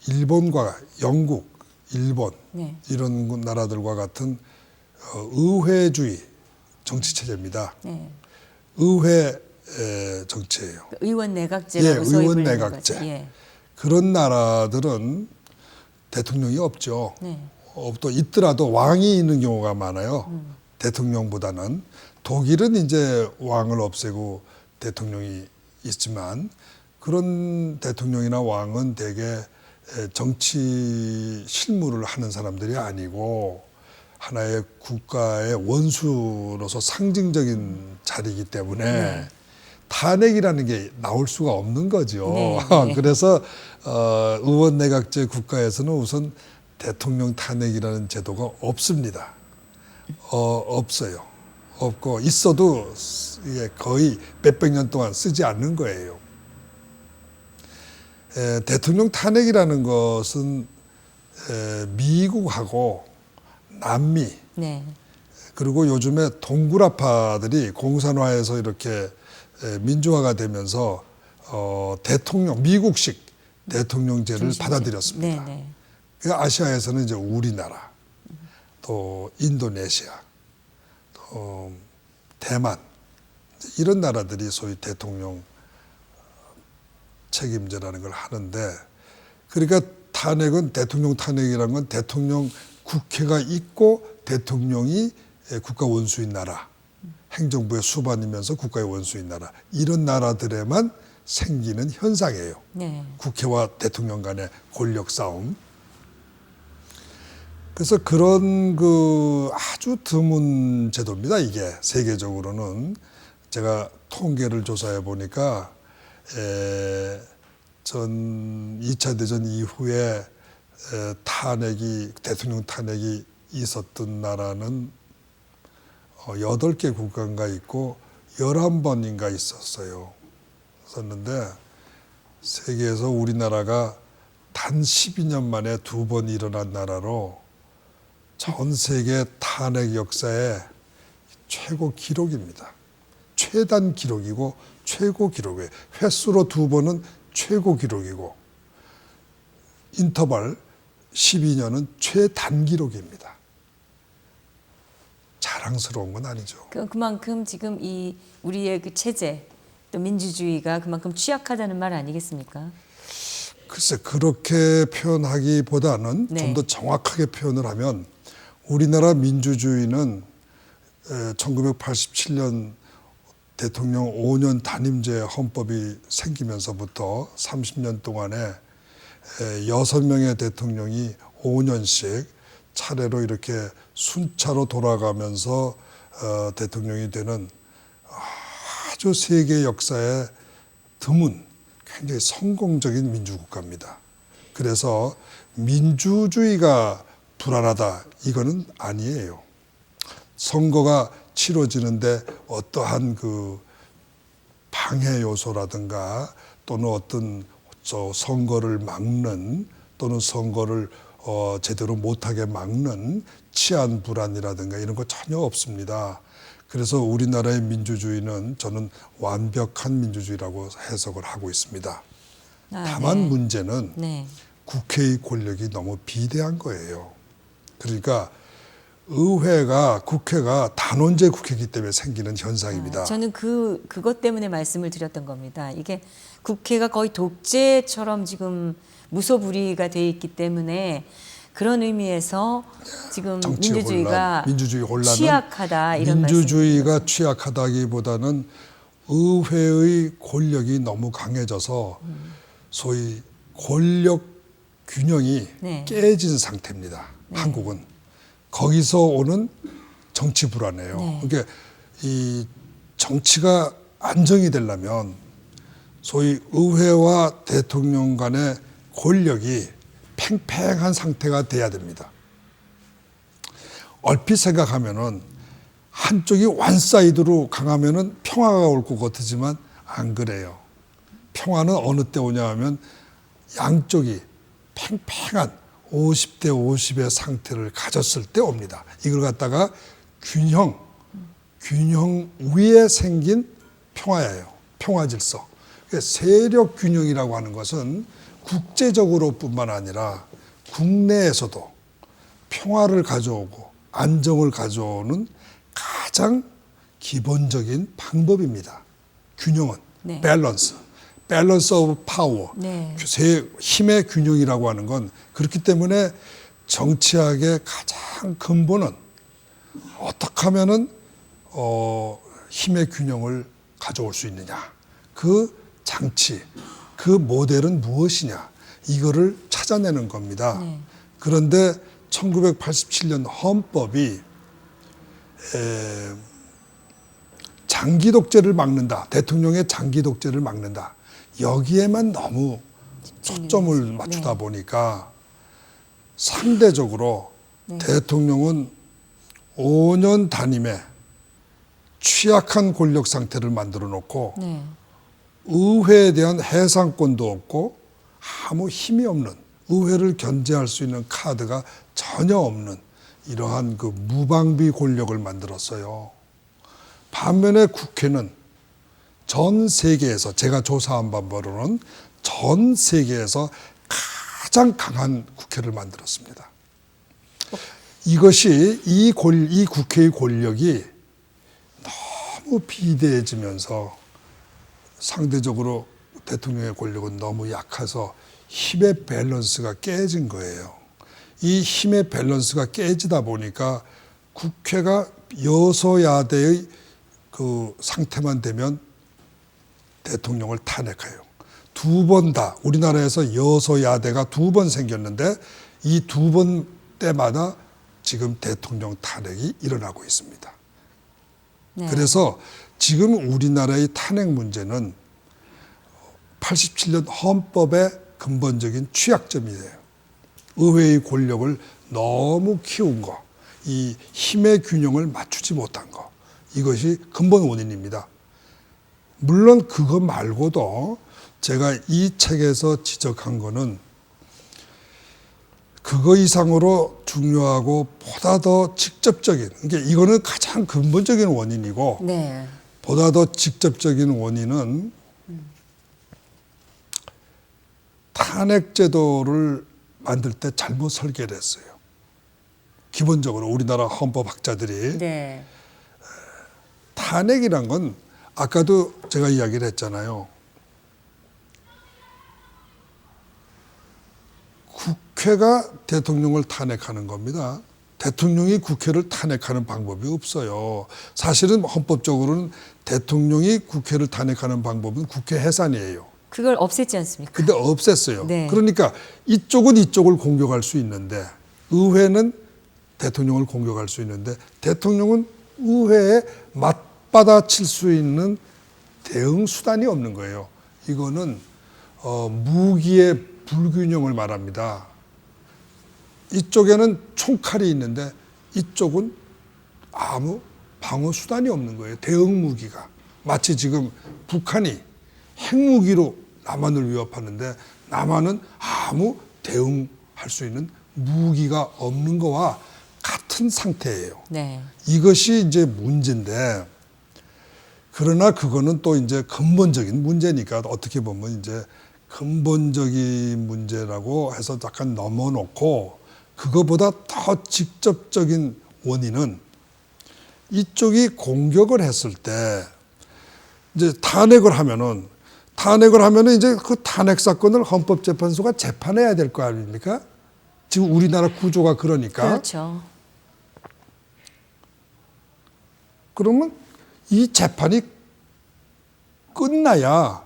[SPEAKER 2] 일본과 영국, 일본
[SPEAKER 1] 네.
[SPEAKER 2] 이런 나라들과 같은 의회주의 정치 체제입니다.
[SPEAKER 1] 네.
[SPEAKER 2] 의회 정치예요.
[SPEAKER 1] 의원 내각제라고
[SPEAKER 2] 예,
[SPEAKER 1] 소위
[SPEAKER 2] 의원
[SPEAKER 1] 불리는
[SPEAKER 2] 내각제.
[SPEAKER 1] 거죠. 예.
[SPEAKER 2] 그런 나라들은 대통령이 없죠.
[SPEAKER 1] 네.
[SPEAKER 2] 또 있더라도 왕이 있는 경우가 많아요. 대통령보다는. 독일은 이제 왕을 없애고 대통령이 있지만 그런 대통령이나 왕은 대개 정치 실무를 하는 사람들이 아니고 하나의 국가의 원수로서 상징적인 자리이기 때문에
[SPEAKER 1] 네.
[SPEAKER 2] 탄핵이라는 게 나올 수가 없는 거죠.
[SPEAKER 1] 네, 네.
[SPEAKER 2] 그래서 의원 내각제 국가에서는 우선 대통령 탄핵이라는 제도가 없습니다. 없어요. 없고 있어도 이게 거의 몇백 년 동안 쓰지 않는 거예요. 대통령 탄핵이라는 것은 미국하고 남미
[SPEAKER 1] 네.
[SPEAKER 2] 그리고 요즘에 동굴아파들이 공산화해서 이렇게 민주화가 되면서 대통령 미국식 대통령제를
[SPEAKER 1] 중심제.
[SPEAKER 2] 받아들였습니다.
[SPEAKER 1] 네, 네.
[SPEAKER 2] 그 아시아에서는 이제 우리나라, 또 인도네시아, 또 대만 이런 나라들이 소위 대통령 책임제라는 걸 하는데, 그러니까 탄핵은 대통령 탄핵이라는 건 대통령 국회가 있고 대통령이 국가 원수인 나라, 행정부의 수반이면서 국가의 원수인 나라, 이런 나라들에만 생기는 현상이에요.
[SPEAKER 1] 네.
[SPEAKER 2] 국회와 대통령 간의 권력 싸움. 그래서 그런 그 아주 드문 제도입니다. 이게 세계적으로는 제가 통계를 조사해 보니까 전 2차 대전 이후에 대통령 탄핵이 있었던 나라는 8개 국가인가 있고 11번인가 있었는데 세계에서 우리나라가 단 12년 만에 2번 일어난 나라로 전 세계 탄핵 역사의 최고 기록입니다. 최단 기록이고 최고 기록이에요. 횟수로 2번은 최고 기록이고 인터벌 12년은 최단 기록입니다. 자랑스러운 건 아니죠.
[SPEAKER 1] 그만큼 지금 이 우리의 그 체제 또 민주주의가 그만큼 취약하다는 말 아니겠습니까?
[SPEAKER 2] 글쎄 그렇게 표현하기보다는
[SPEAKER 1] 네.
[SPEAKER 2] 좀 더 정확하게 표현을 하면 우리나라 민주주의는 1987년 대통령 5년 단임제 헌법이 생기면서부터 30년 동안에 6명의 대통령이 5년씩 차례로 이렇게 순차로 돌아가면서 대통령이 되는 아주 세계 역사에 드문 굉장히 성공적인 민주국가입니다. 그래서 민주주의가 불안하다 이거는 아니에요. 선거가 치러지는데 어떠한 그 방해 요소라든가 또는 어떤 선거를 막는 또는 선거를 제대로 못하게 막는 치안 불안이라든가 이런 거 전혀 없습니다. 그래서 우리나라의 민주주의는 저는 완벽한 민주주의라고 해석을 하고 있습니다. 다만
[SPEAKER 1] 네.
[SPEAKER 2] 문제는
[SPEAKER 1] 네.
[SPEAKER 2] 국회의 권력이 너무 비대한 거예요. 그러니까 국회가 단원제 국회이기 때문에 생기는 현상입니다.
[SPEAKER 1] 저는 그것 때문에 말씀을 드렸던 겁니다. 이게 국회가 거의 독재처럼 지금 무소불위가 돼 있기 때문에 그런 의미에서 지금 민주주의 혼란은 취약하다 이런
[SPEAKER 2] 민주주의가 취약하다기보다는 의회의 권력이 너무 강해져서 소위 권력 균형이
[SPEAKER 1] 네.
[SPEAKER 2] 깨진 상태입니다.
[SPEAKER 1] 네.
[SPEAKER 2] 한국은 거기서 오는 정치 불안이에요.
[SPEAKER 1] 네.
[SPEAKER 2] 그러니까 이 정치가 안정이 되려면 소위 의회와 대통령 간의 권력이 팽팽한 상태가 돼야 됩니다. 얼핏 생각하면은 한쪽이 원사이드로 강하면은 평화가 올 것 같지만 안 그래요. 평화는 어느 때 오냐 하면 양쪽이 팽팽한 50대 50의 상태를 가졌을 때 옵니다. 이걸 갖다가 균형 위에 생긴 평화예요. 평화 질서. 세력 균형이라고 하는 것은 국제적으로뿐만 아니라 국내에서도 평화를 가져오고 안정을 가져오는 가장 기본적인 방법입니다. 균형은
[SPEAKER 1] 네.
[SPEAKER 2] 밸런스 오브 파워,
[SPEAKER 1] 네.
[SPEAKER 2] 힘의 균형이라고 하는 건 그렇기 때문에 정치학의 가장 근본은 어떻게 하면은 힘의 균형을 가져올 수 있느냐, 그 장치, 그 모델은 무엇이냐, 이거를 찾아내는 겁니다.
[SPEAKER 1] 네.
[SPEAKER 2] 그런데 1987년 헌법이 장기 독재를 막는다, 대통령의 장기 독재를 막는다, 여기에만 너무 초점을 맞추다
[SPEAKER 1] 네.
[SPEAKER 2] 보니까 상대적으로
[SPEAKER 1] 네.
[SPEAKER 2] 대통령은 5년 단임에 취약한 권력 상태를 만들어 놓고
[SPEAKER 1] 네.
[SPEAKER 2] 의회에 대한 해상권도 없고 아무 힘이 없는, 의회를 견제할 수 있는 카드가 전혀 없는 이러한 그 무방비 권력을 만들었어요. 반면에 국회는 전 세계에서, 제가 조사한 바로는 전 세계에서 가장 강한 국회를 만들었습니다. 이것이 이 국회의 권력이 너무 비대해지면서 상대적으로 대통령의 권력은 너무 약해서 힘의 밸런스가 깨진 거예요. 이 힘의 밸런스가 깨지다 보니까 국회가 여소야대의 그 상태만 되면 대통령을 탄핵해요. 두 번 다, 우리나라에서 여소야대가 2번 생겼는데 이 2번 때마다 지금 대통령 탄핵이 일어나고 있습니다.
[SPEAKER 1] 네.
[SPEAKER 2] 그래서 지금 우리나라의 탄핵 문제는 87년 헌법의 근본적인 취약점이에요. 의회의 권력을 너무 키운 거, 이 힘의 균형을 맞추지 못한 거, 이것이 근본 원인입니다. 물론 그거 말고도 제가 이 책에서 지적한 거는 그거 이상으로 중요하고 보다 더 직접적인, 그러니까 이거는 가장 근본적인 원인이고
[SPEAKER 1] 네.
[SPEAKER 2] 보다 더 직접적인 원인은 탄핵제도를 만들 때 잘못 설계를 했어요. 기본적으로 우리나라 헌법학자들이
[SPEAKER 1] 네.
[SPEAKER 2] 탄핵이란 건 아까도 제가 이야기를 했잖아요. 국회가 대통령을 탄핵하는 겁니다. 대통령이 국회를 탄핵하는 방법이 없어요. 사실은 헌법적으로는 대통령이 국회를 탄핵하는 방법은 국회 해산이에요.
[SPEAKER 1] 그걸 없앴지 않습니까?
[SPEAKER 2] 근데 없앴어요.
[SPEAKER 1] 네.
[SPEAKER 2] 그러니까 이쪽은 이쪽을 공격할 수 있는데 의회는 대통령을 공격할 수 있는데 대통령은 의회에 맞받아칠 수 있는 대응 수단이 없는 거예요. 이거는 무기의 불균형을 말합니다. 이쪽에는 총칼이 있는데 이쪽은 아무 방어 수단이 없는 거예요. 대응 무기가. 마치 지금 북한이 핵무기로 남한을 위협하는데 남한은 아무 대응할 수 있는 무기가 없는 거와 같은 상태예요.
[SPEAKER 1] 네.
[SPEAKER 2] 이것이 이제 문제인데, 그러나 그거는 또 이제 근본적인 문제니까 어떻게 보면 이제 근본적인 문제라고 해서 약간 넘어놓고, 그거보다 더 직접적인 원인은 이쪽이 공격을 했을 때 이제 탄핵을 하면은 이제 그 탄핵 사건을 헌법재판소가 재판해야 될 거 아닙니까? 지금 우리나라 구조가 그러니까.
[SPEAKER 1] 그렇죠.
[SPEAKER 2] 그러면 이 재판이 끝나야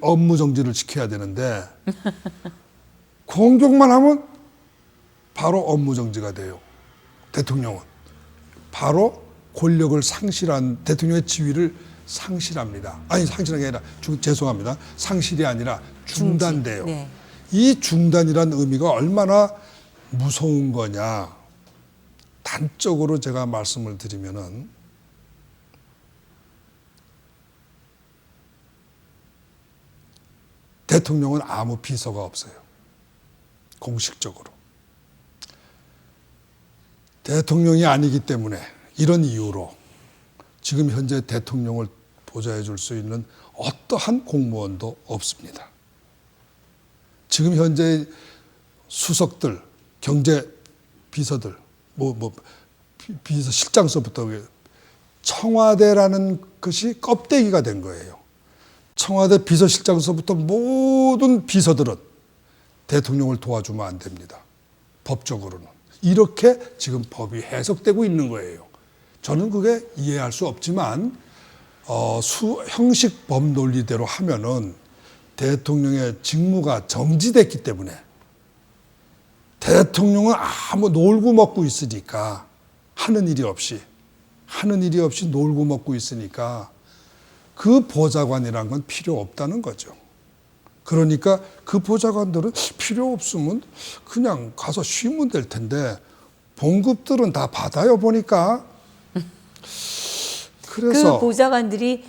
[SPEAKER 2] 업무 정지를 시켜야 되는데 공격만 하면 바로 업무 정지가 돼요. 대통령은 바로 권력을 상실한, 대통령의 지위를 상실합니다. 아니, 상실한 게 아니라 죄송합니다. 상실이 아니라 중단돼요.
[SPEAKER 1] 네.
[SPEAKER 2] 이 중단이란 의미가 얼마나 무서운 거냐. 단적으로 제가 말씀을 드리면은 대통령은 아무 비서가 없어요. 공식적으로. 대통령이 아니기 때문에 이런 이유로 지금 현재 대통령을 보좌해 줄 수 있는 어떠한 공무원도 없습니다. 지금 현재 수석들, 경제 비서들, 비서실장서부터 청와대라는 것이 껍데기가 된 거예요. 청와대 비서실장서부터 모든 비서들은 대통령을 도와주면 안 됩니다. 법적으로는. 이렇게 지금 법이 해석되고 있는 거예요. 저는 그게 이해할 수 없지만 형식법 논리대로 하면은 대통령의 직무가 정지됐기 때문에 대통령은 아무 놀고 먹고 있으니까 하는 일이 없이 놀고 먹고 있으니까 그 보좌관이란 건 필요 없다는 거죠. 그러니까 그 보좌관들은 필요 없으면 그냥 가서 쉬면 될 텐데 봉급들은 다 받아요 보니까. 그래서
[SPEAKER 1] 그 보좌관들이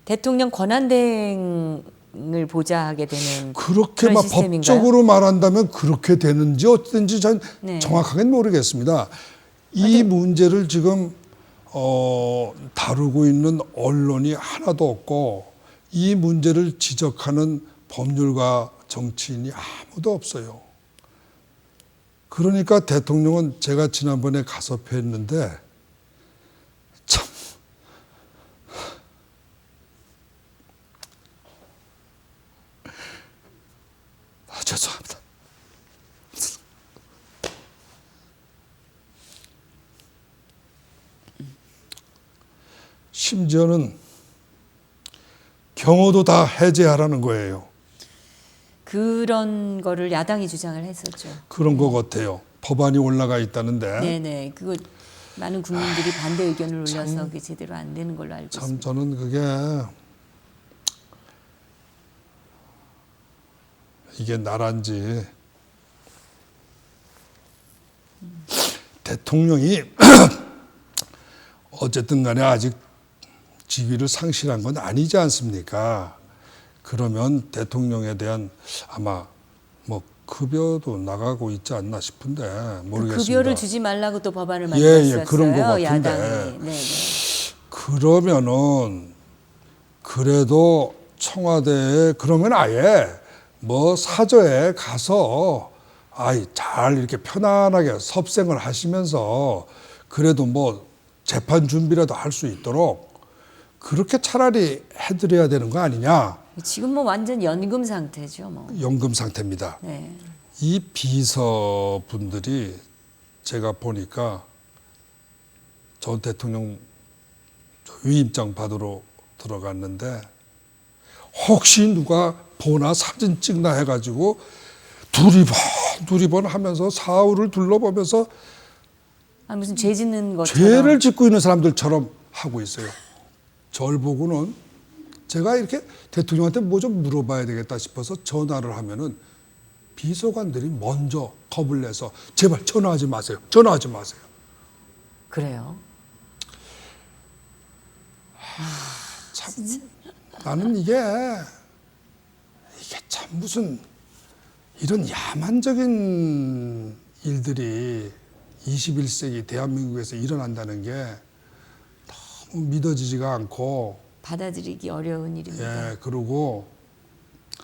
[SPEAKER 1] 대통령 권한대행을 보좌하게 되는
[SPEAKER 2] 그렇게
[SPEAKER 1] 그런
[SPEAKER 2] 막
[SPEAKER 1] 시스템인가요?
[SPEAKER 2] 법적으로 말한다면 그렇게 되는지 어쨌든지 전
[SPEAKER 1] 네.
[SPEAKER 2] 정확하게는 모르겠습니다. 이 문제를 지금 다루고 있는 언론이 하나도 없고 이 문제를 지적하는 법률가 정치인이 아무도 없어요. 그러니까 대통령은 제가 지난번에 가서 뵀는데 참 죄송합니다. 심지어는 경호도 다 해제하라는 거예요.
[SPEAKER 1] 그런 거를 야당이 주장을 했었죠.
[SPEAKER 2] 그런 것 같아요. 법안이 올라가 있다는데
[SPEAKER 1] 네네. 그거 많은 국민들이 반대 의견을 올려서 그게 제대로 안 되는 걸로 알고
[SPEAKER 2] 참
[SPEAKER 1] 있습니다.
[SPEAKER 2] 저는 그게 이게 나라인지 대통령이 어쨌든 간에 아직 직위를 상실한 건 아니지 않습니까? 그러면 대통령에 대한 아마 뭐 급여도 나가고 있지 않나 싶은데 모르겠습니다.
[SPEAKER 1] 그 급여를 주지 말라고 또 법안을
[SPEAKER 2] 예,
[SPEAKER 1] 만들었어요.
[SPEAKER 2] 그런 것 같은데.
[SPEAKER 1] 야당이. 네네.
[SPEAKER 2] 그러면은 그래도 청와대에 그러면 아예 뭐 사저에 가서 잘 이렇게 편안하게 섭생을 하시면서 그래도 뭐 재판 준비라도 할 수 있도록 그렇게 차라리 해드려야 되는 거 아니냐.
[SPEAKER 1] 지금 뭐 완전 연금 상태죠. 뭐.
[SPEAKER 2] 연금 상태입니다.
[SPEAKER 1] 네.
[SPEAKER 2] 이 비서분들이 제가 보니까 전 대통령 위임장 받으러 들어갔는데 혹시 누가 보나 사진 찍나 해가지고 두리번 하면서 사후를 둘러보면서
[SPEAKER 1] 무슨 죄 짓는 것처럼.
[SPEAKER 2] 죄를 짓고 있는 사람들처럼 하고 있어요. 저를 보고는 제가 이렇게 대통령한테 뭐 좀 물어봐야 되겠다 싶어서 전화를 하면은 비서관들이 먼저 겁을 내서 제발 전화하지 마세요. 전화하지 마세요.
[SPEAKER 1] 그래요.
[SPEAKER 2] 참 나는 이게 참 무슨 이런 야만적인 일들이 21세기 대한민국에서 일어난다는 게 너무 믿어지지가 않고
[SPEAKER 1] 받아들이기 어려운 일입니다.
[SPEAKER 2] 예, 그리고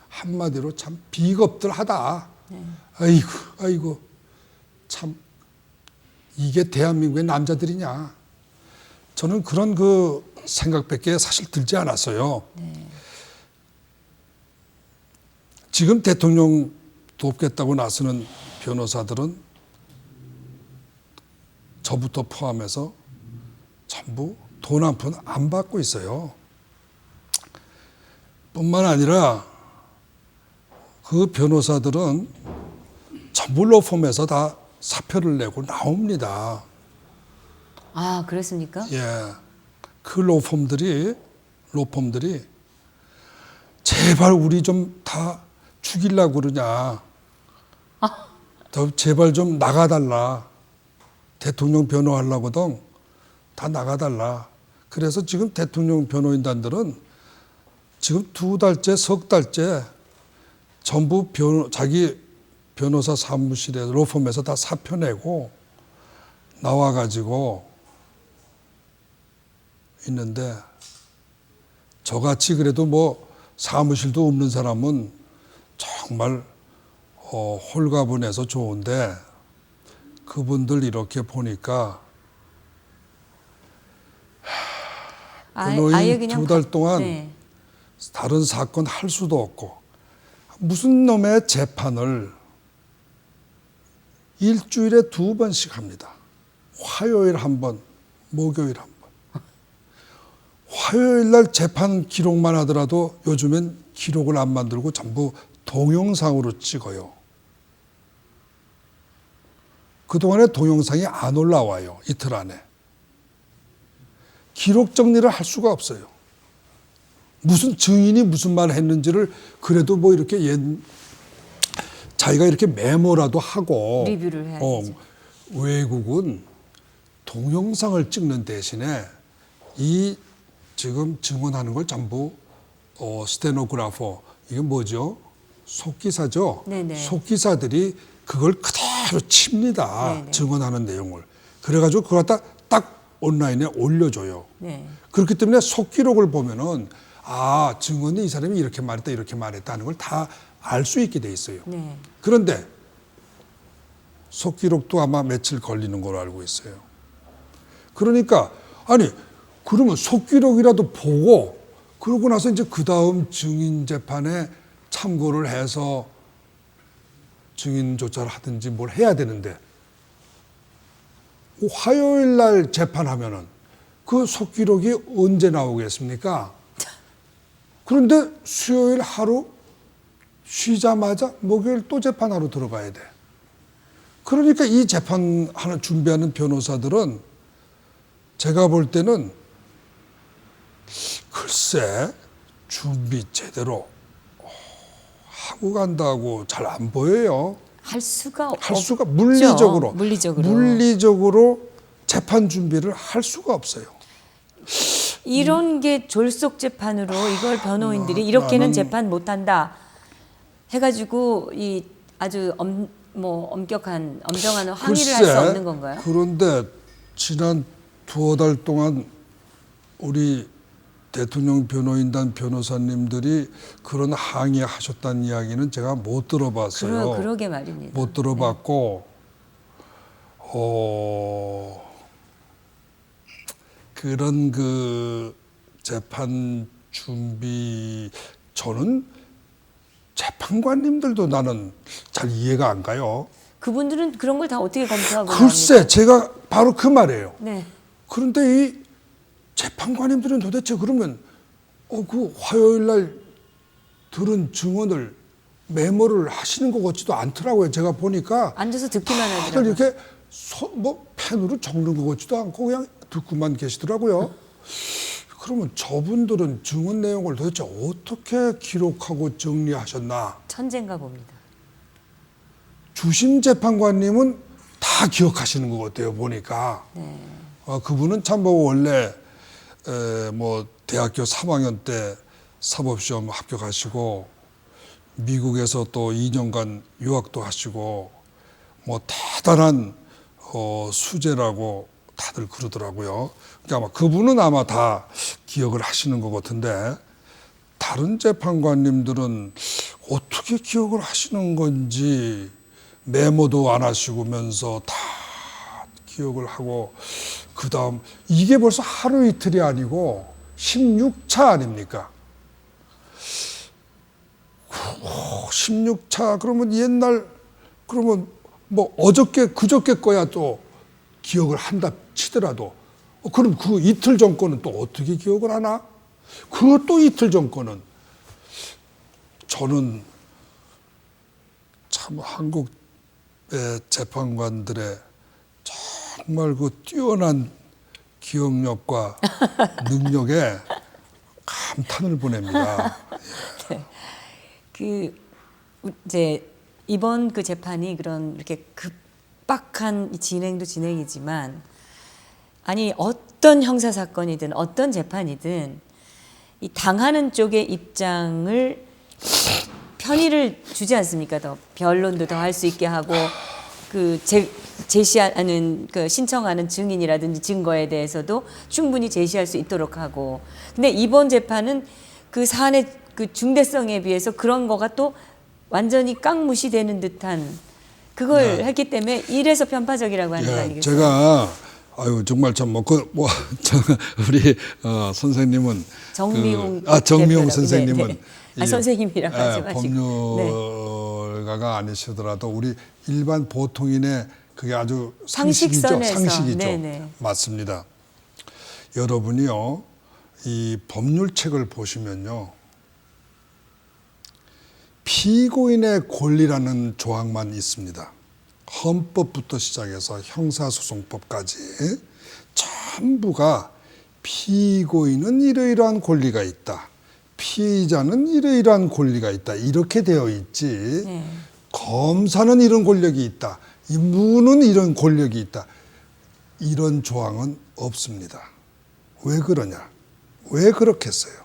[SPEAKER 2] 한마디로 참 비겁들하다.
[SPEAKER 1] 네.
[SPEAKER 2] 아이고 참 이게 대한민국의 남자들이냐. 저는 그런 그 생각밖에 사실 들지 않았어요.
[SPEAKER 1] 네.
[SPEAKER 2] 지금 대통령 돕겠다고 나서는 변호사들은 저부터 포함해서 전부 돈 한 푼 안 받고 있어요. 뿐만 아니라 그 변호사들은 전부 로펌에서 다 사표를 내고 나옵니다.
[SPEAKER 1] 아, 그렇습니까?
[SPEAKER 2] 예. 그 로펌들이 제발 우리 좀 다 죽이려고 그러냐. 제발 좀 나가달라. 대통령 변호하려거든. 다 나가달라. 그래서 지금 대통령 변호인단들은 지금 2달째, 석 달째 전부 자기 변호사 사무실에 로펌에서 다 사표 내고 나와가지고 있는데 저같이 그래도 뭐 사무실도 없는 사람은 정말 홀가분해서 좋은데 그분들 이렇게 보니까
[SPEAKER 1] 아예 그냥
[SPEAKER 2] 두 달 동안
[SPEAKER 1] 네.
[SPEAKER 2] 다른 사건 할 수도 없고 무슨 놈의 재판을 일주일에 2번씩 합니다. 화요일 한 번, 목요일 한 번. 화요일 날 재판 기록만 하더라도 요즘엔 기록을 안 만들고 전부 동영상으로 찍어요. 그동안에 동영상이 안 올라와요. 이틀 안에. 기록 정리를 할 수가 없어요. 무슨 증인이 무슨 말을 했는지를 그래도 뭐 이렇게 자기가 이렇게 메모라도 하고
[SPEAKER 1] 리뷰를 해야 되죠.
[SPEAKER 2] 외국은 동영상을 찍는 대신에 이 지금 증언하는 걸 전부 스테노그래퍼 이게 뭐죠? 속기사죠.
[SPEAKER 1] 네네.
[SPEAKER 2] 속기사들이 그걸 그대로 칩니다.
[SPEAKER 1] 네네.
[SPEAKER 2] 증언하는 내용을. 그래가지고 그걸 갖다 딱 온라인에 올려줘요.
[SPEAKER 1] 네.
[SPEAKER 2] 그렇기 때문에 속기록을 보면은 아 증언이 이 사람이 이렇게 말했다 하는 걸 다 알 수 있게 돼 있어요.
[SPEAKER 1] 네.
[SPEAKER 2] 그런데 속기록도 아마 며칠 걸리는 걸로 알고 있어요. 그러니까 아니 그러면 속기록이라도 보고 그러고 나서 이제 그 다음 증인 재판에 참고를 해서 증인 조사를 하든지 뭘 해야 되는데 화요일 날 재판하면은 그 속기록이 언제 나오겠습니까? 그런데 수요일 하루 쉬자마자 목요일 또 재판하러 들어가야 돼. 그러니까 이 재판하는 준비하는 변호사들은 제가 볼 때는 글쎄 준비 제대로 하고 간다고 잘 안 보여요.
[SPEAKER 1] 할 수가
[SPEAKER 2] 물리적으로 재판 준비를 할 수가 없어요.
[SPEAKER 1] 이런 게 졸속 재판으로 이걸 변호인들이 이렇게는 재판 못 한다 해가지고 이 아주 엄격한 엄정한 항의를 할 수 없는 건가요?
[SPEAKER 2] 그런데 지난 2달 동안 우리 대통령 변호인단 변호사님들이 그런 항의하셨다는 이야기는 제가 못 들어봤어요.
[SPEAKER 1] 그러게 말입니다.
[SPEAKER 2] 못 들어봤고 그런 그 재판 준비 저는 재판관님들도 나는 잘 이해가 안 가요.
[SPEAKER 1] 그분들은 그런 걸 다 어떻게 검토하고
[SPEAKER 2] 글쎄
[SPEAKER 1] 합니까?
[SPEAKER 2] 제가 바로 그 말이에요.
[SPEAKER 1] 네.
[SPEAKER 2] 그런데 이 재판관님들은 도대체 그러면 그 화요일 날 들은 증언을 메모를 하시는 것 같지도 않더라고요. 제가 보니까
[SPEAKER 1] 앉아서 듣기만
[SPEAKER 2] 다들
[SPEAKER 1] 하더라고요.
[SPEAKER 2] 이렇게 펜으로 적는 것 같지도 않고 그냥 듣고만 계시더라고요. 그러면 저분들은 증언 내용을 도대체 어떻게 기록하고 정리하셨나?
[SPEAKER 1] 천재인가 봅니다.
[SPEAKER 2] 주심 재판관님은 다 기억하시는 것 같아요. 보니까
[SPEAKER 1] 네.
[SPEAKER 2] 그분은 참 뭐 원래 대학교 3학년 때 사법시험 합격하시고 미국에서 또 2년간 유학도 하시고 대단한 수재라고 다들 그러더라고요. 그러니까 아마 그분은 아마 다 기억을 하시는 것 같은데 다른 재판관님들은 어떻게 기억을 하시는 건지 메모도 안 하시면서 다 기억을 하고 그다음 이게 벌써 하루 이틀이 아니고 16차 아닙니까? 16차 그러면 옛날 그러면 그저께 거야 또 기억을 한다 치더라도 그럼 그 이틀 전 거는 또 어떻게 기억을 하나? 그것도 이틀 전 거는 저는 참 한국의 재판관들의 정말 그 뛰어난 기억력과 능력에 감탄을 보냅니다.
[SPEAKER 1] 이제 이번 그 재판이 그런 이렇게 급박한 진행도 진행이지만 아니 어떤 형사 사건이든 어떤 재판이든 이 당하는 쪽의 입장을 편의를 주지 않습니까? 더 변론도 더 할 수 있게 하고 제시하는 그 신청하는 증인이라든지 증거에 대해서도 충분히 제시할 수 있도록 하고. 근데 이번 재판은 그 사안의 그 중대성에 비해서 그런 거가 또 완전히 깡무시되는 듯한 그걸
[SPEAKER 2] 네.
[SPEAKER 1] 했기 때문에 이래서 편파적이라고 하는 거 아니겠어요?
[SPEAKER 2] 제가 아유 정말 참 우리 선생님은
[SPEAKER 1] 정미홍
[SPEAKER 2] 정미홍
[SPEAKER 1] 대표라고.
[SPEAKER 2] 선생님은
[SPEAKER 1] 네, 네. 선생님이라고 하지 마시고.
[SPEAKER 2] 법률가가 아니시더라도 우리 일반 보통인의 그게 아주
[SPEAKER 1] 상식선에서.
[SPEAKER 2] 상식이죠.
[SPEAKER 1] 네네.
[SPEAKER 2] 맞습니다. 여러분이요 이 법률책을 보시면요 피고인의 권리라는 조항만 있습니다. 헌법부터 시작해서 형사소송법까지 전부가 피고인은 이러이러한 권리가 있다. 피의자는 이러이러한 권리가 있다. 이렇게 되어 있지.
[SPEAKER 1] 네.
[SPEAKER 2] 검사는 이런 권력이 있다. 임무는 이런 권력이 있다. 이런 조항은 없습니다. 왜 그러냐? 왜 그렇겠어요?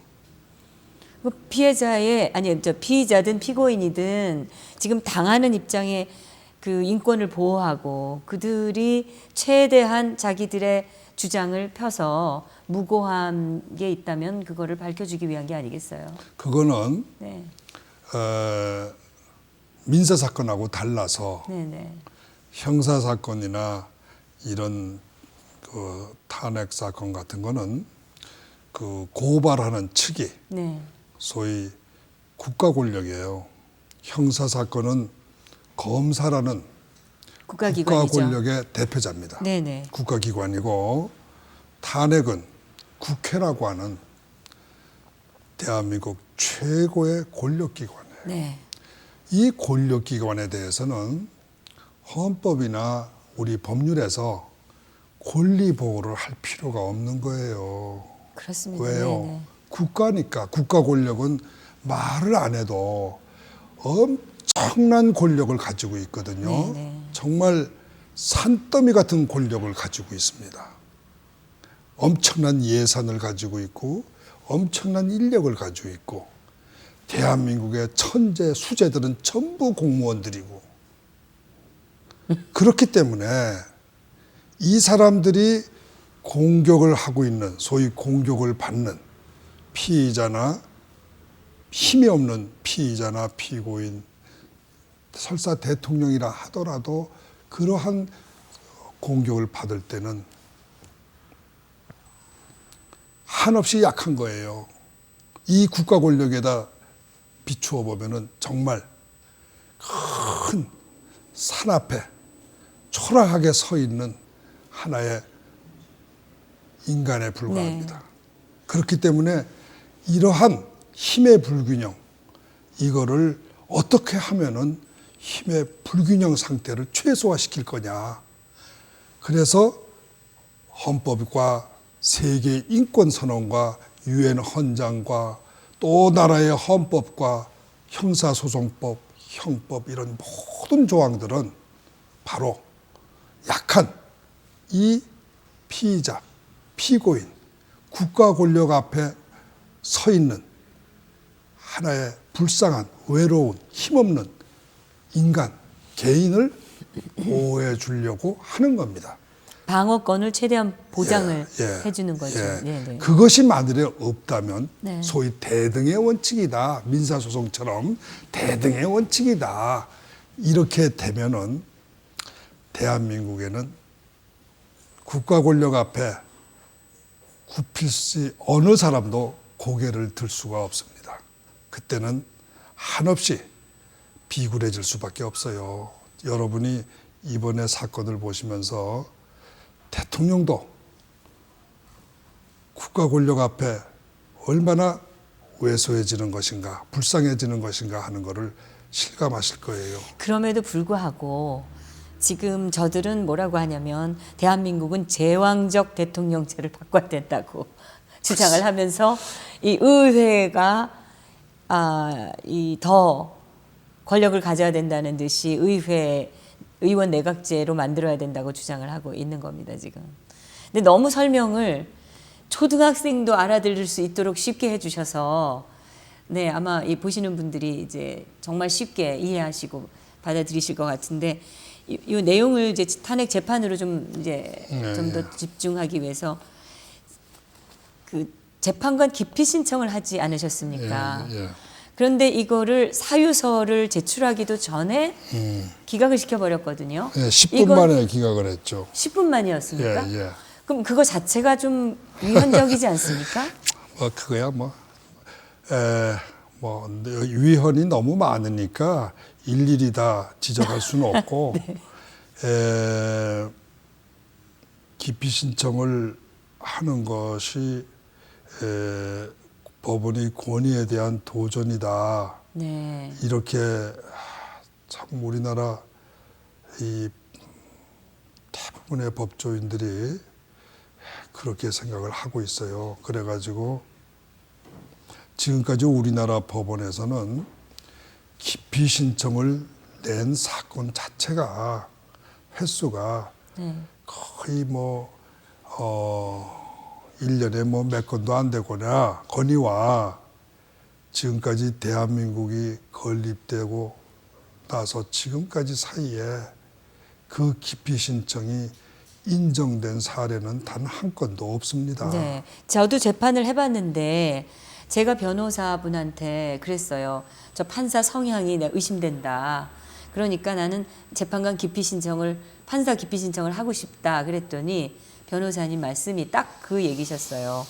[SPEAKER 1] 그 피의자든 피고인이든 지금 당하는 입장에 그 인권을 보호하고 그들이 최대한 자기들의 주장을 펴서 무고한 게 있다면 그거를 밝혀주기 위한 게 아니겠어요?
[SPEAKER 2] 그거는
[SPEAKER 1] 네,
[SPEAKER 2] 민사 사건하고 달라서
[SPEAKER 1] 네, 네.
[SPEAKER 2] 형사 사건이나 이런 그 탄핵 사건 같은 거는 그 고발하는 측이
[SPEAKER 1] 네.
[SPEAKER 2] 소위 국가 권력이에요. 형사 사건은 검사라는 국가
[SPEAKER 1] 국가기관이죠.
[SPEAKER 2] 권력의 대표자입니다.
[SPEAKER 1] 네, 네.
[SPEAKER 2] 국가기관이고 탄핵은 국회라고 하는 대한민국 최고의 권력기관이에요.
[SPEAKER 1] 네.
[SPEAKER 2] 이 권력기관에 대해서는 헌법이나 우리 법률에서 권리 보호를 할 필요가 없는 거예요.
[SPEAKER 1] 그렇습니다.
[SPEAKER 2] 왜요?
[SPEAKER 1] 네, 네.
[SPEAKER 2] 국가니까 국가 권력은 말을 안 해도 엄청난 권력을 가지고 있거든요.
[SPEAKER 1] 네, 네.
[SPEAKER 2] 정말 산더미 같은 권력을 가지고 있습니다. 엄청난 예산을 가지고 있고 엄청난 인력을 가지고 있고 대한민국의 천재 수재들은 전부 공무원들이고 그렇기 때문에 이 사람들이 공격을 하고 있는 소위 공격을 받는 피의자나 힘이 없는 피의자나 피고인 설사 대통령이라 하더라도 그러한 공격을 받을 때는 한없이 약한 거예요. 이 국가 권력에다 비추어 보면은 정말 큰 산 앞에 초라하게 서 있는 하나의 인간에 불과합니다.
[SPEAKER 1] 네.
[SPEAKER 2] 그렇기 때문에 이러한 힘의 불균형, 이거를 어떻게 하면은 힘의 불균형 상태를 최소화시킬 거냐. 그래서 헌법과 세계 인권선언과 유엔 헌장과 또 나라의 헌법과 형사소송법, 형법 이런 모든 조항들은 바로 약한 이 피의자, 피고인, 국가 권력 앞에 서 있는 하나의 불쌍한, 외로운, 힘없는 인간, 개인을 보호해 주려고 하는 겁니다.
[SPEAKER 1] 방어권을 최대한 보장을
[SPEAKER 2] 예,
[SPEAKER 1] 해주는 거죠.
[SPEAKER 2] 예.
[SPEAKER 1] 네, 네.
[SPEAKER 2] 그것이 만일에 없다면
[SPEAKER 1] 네.
[SPEAKER 2] 소위 대등의 원칙이다. 민사소송처럼 대등의 원칙이다. 이렇게 되면은 대한민국에는 국가 권력 앞에 굽힐 수 어느 사람도 고개를 들 수가 없습니다. 그때는 한없이 비굴해질 수밖에 없어요. 여러분이 이번에 사건을 보시면서 대통령도 국가 권력 앞에 얼마나 왜소해지는 것인가, 불쌍해지는 것인가 하는 것을 실감하실 거예요.
[SPEAKER 1] 그럼에도 불구하고 지금 저들은 뭐라고 하냐면 대한민국은 제왕적 대통령제를 바꿔야 된다고 주장을 하면서 이 의회가 이 더 권력을 가져야 된다는 듯이 의원 내각제로 만들어야 된다고 주장을 하고 있는 겁니다, 지금. 근데 너무 설명을 초등학생도 알아들을 수 있도록 쉽게 해주셔서 네, 아마 이 보시는 분들이 이제 정말 쉽게 이해하시고 받아들이실 것 같은데 이 내용을 이제 탄핵 재판으로 좀 이제
[SPEAKER 2] 네,
[SPEAKER 1] 좀 더 집중하기 위해서 그 재판관 기피 신청을 하지 않으셨습니까?
[SPEAKER 2] 예, 예.
[SPEAKER 1] 그런데 이거를 사유서를 제출하기도 전에 기각을 시켜버렸거든요.
[SPEAKER 2] 예, 10분
[SPEAKER 1] 이건
[SPEAKER 2] 만에 기각을 했죠.
[SPEAKER 1] 10분 만이었습니까?
[SPEAKER 2] 예, 예.
[SPEAKER 1] 그럼 그거 자체가 좀 위헌적이지 않습니까?
[SPEAKER 2] 뭐 그거야 뭐 위헌이 너무 많으니까 일일이 다 지적할 수는 없고 기피 신청을 하는 것이 법원의 권위에 대한 도전이다.
[SPEAKER 1] 네.
[SPEAKER 2] 이렇게 참 우리나라 이 대부분의 법조인들이 그렇게 생각을 하고 있어요. 그래가지고 지금까지 우리나라 법원에서는 기피 신청을 낸 사건 자체가 횟수가 거의 뭐 1년에 뭐 몇 건도 안 되거나 거니와 지금까지 대한민국이 건립되고 나서 지금까지 사이에 그 기피 신청이 인정된 사례는 단 한 건도 없습니다.
[SPEAKER 1] 네. 저도 재판을 해봤는데 제가 변호사분한테 그랬어요. 저 판사 성향이 의심된다. 그러니까 나는 재판관 기피 신청을 판사 기피 신청을 하고 싶다. 그랬더니 변호사님 말씀이 딱 그 얘기셨어요.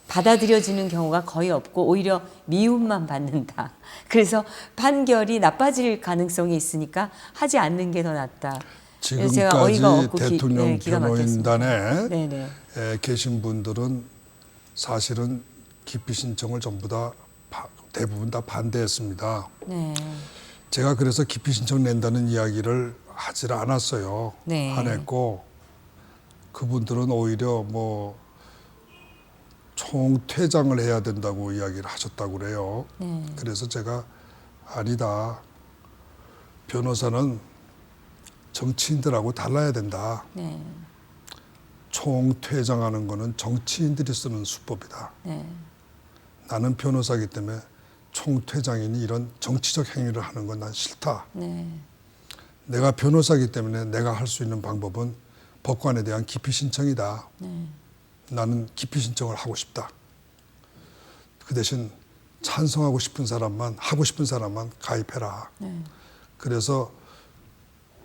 [SPEAKER 1] 받아들여지는 경우가 거의 없고 오히려 미움만 받는다. 그래서 판결이 나빠질 가능성이 있으니까 하지 않는 게 더 낫다. 그래서 제가 어이가
[SPEAKER 2] 지금까지
[SPEAKER 1] 없고
[SPEAKER 2] 대통령
[SPEAKER 1] 기가 막혔습니다.
[SPEAKER 2] 변호인단에
[SPEAKER 1] 네네.
[SPEAKER 2] 계신 분들은 사실은 기피 신청을 전부 다 대부분 다 반대했습니다.
[SPEAKER 1] 네.
[SPEAKER 2] 제가 그래서 기피 신청 낸다는 이야기를 하질 않았어요.
[SPEAKER 1] 네.
[SPEAKER 2] 안 했고 그분들은 오히려 뭐 총퇴장을 해야 된다고 이야기를 하셨다고 그래요. 그래서 제가 아니다. 변호사는 정치인들하고 달라야 된다.
[SPEAKER 1] 네.
[SPEAKER 2] 총퇴장하는 거는 정치인들이 쓰는 수법이다.
[SPEAKER 1] 네.
[SPEAKER 2] 나는 변호사이기 때문에 총퇴장이니 이런 정치적 행위를 하는 건 난 싫다.
[SPEAKER 1] 네.
[SPEAKER 2] 내가 변호사이기 때문에 내가 할 수 있는 방법은 법관에 대한 기피 신청이다. 나는 기피 신청을 하고 싶다. 그 대신 찬성하고 싶은 사람만 하고 싶은 사람만 가입해라. 그래서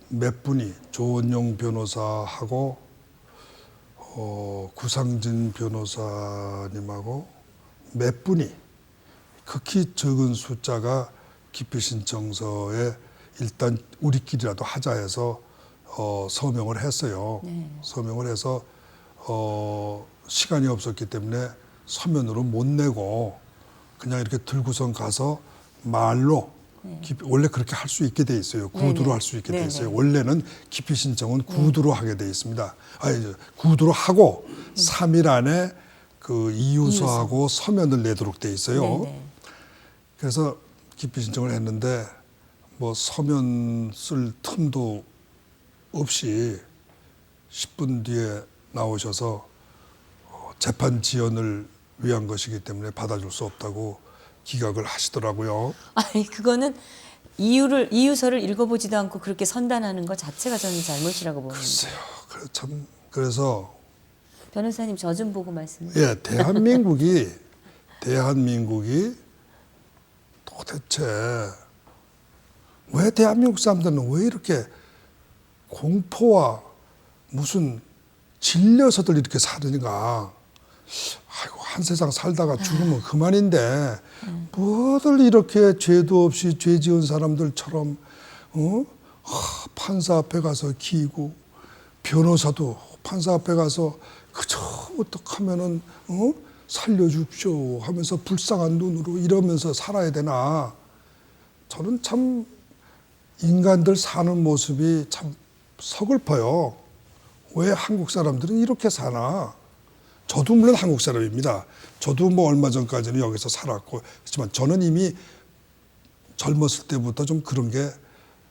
[SPEAKER 2] 몇 분이 조원용 변호사하고 구상진 변호사님하고 몇 분이 극히 적은 숫자가 기피 신청서에 일단 우리끼리라도 하자 해서 서명을 했어요. 서명을 해서 시간이 없었기 때문에 서면으로 못 내고 그냥 이렇게 들고선 가서 말로 원래 그렇게 할 수 있게 돼 있어요. 구두로 할 수 있게 돼 있어요. 원래는 기피 신청은 구두로 하게 돼 있습니다. 아니, 구두로 하고 3일 안에 그 이유서하고 서면을 내도록 돼 있어요.
[SPEAKER 1] 네네.
[SPEAKER 2] 그래서 기피 신청을 했는데 뭐 서면 쓸 틈도 없이 10분 뒤에 나오셔서 재판 지연을 위한 것이기 때문에 받아줄 수 없다고 기각을 하시더라고요.
[SPEAKER 1] 아니 그거는 이유서를 읽어보지도 않고 그렇게 선단하는 것 자체가 저는 잘못이라고 봅니다.
[SPEAKER 2] 글쎄요. 그래서
[SPEAKER 1] 변호사님 저 좀 보고 말씀해.
[SPEAKER 2] 예, 대한민국이 도대체 왜 대한민국 사람들은 왜 이렇게 공포와 무슨 질려서들 이렇게 사는가. 아이고 한 세상 살다가 죽으면 그만인데 뭐들 이렇게 죄도 없이 죄 지은 사람들처럼 판사 앞에 가서 기고 변호사도 판사 앞에 가서 그저 어떻게 하면은 살려줍시오 하면서 불쌍한 눈으로 이러면서 살아야 되나. 저는 참 인간들 사는 모습이 참 서글퍼요. 왜 한국 사람들은 이렇게 사나. 저도 물론 한국 사람입니다. 저도 뭐 얼마 전까지는 여기서 살았고 그렇지만 저는 이미 젊었을 때부터 좀 그런 게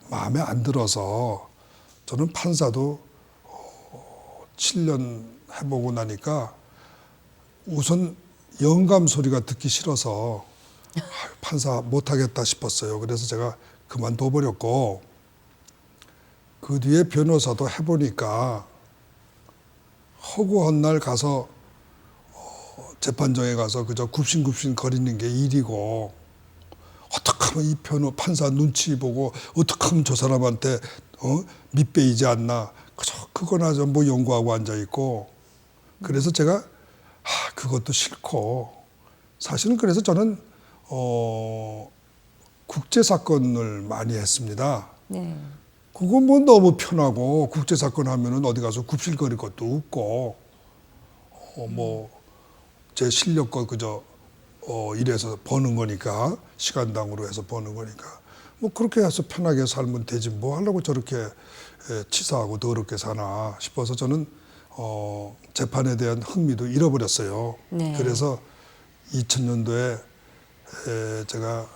[SPEAKER 2] 마음에 안 들어서 저는 판사도 7년 해보고 나니까 우선 영감 소리가 듣기 싫어서 판사 못하겠다 싶었어요. 그래서 제가 그만둬 버렸고 그 뒤에 변호사도 해보니까 허구한 날 가서 재판정에 가서 그저 굽신굽신 거리는 게 일이고 어떻게 하면 이 판사 눈치 보고 어떻게 하면 저 사람한테 밑배이지 않나 그저 그거나 전부 연구하고 앉아 있고 그래서 제가 그것도 싫고 사실은 그래서 저는 국제 사건을 많이 했습니다.
[SPEAKER 1] 네.
[SPEAKER 2] 그건 뭐 너무 편하고 국제 사건 하면은 어디 가서 굽실거릴 것도 없고 뭐 제 실력껏 그저 이래서 버는 거니까 시간당으로 해서 버는 거니까 뭐 그렇게 해서 편하게 살면 되지 뭐 하려고 저렇게 치사하고 더럽게 사나 싶어서 저는 재판에 대한 흥미도 잃어버렸어요.
[SPEAKER 1] 네.
[SPEAKER 2] 그래서 2000년도에 제가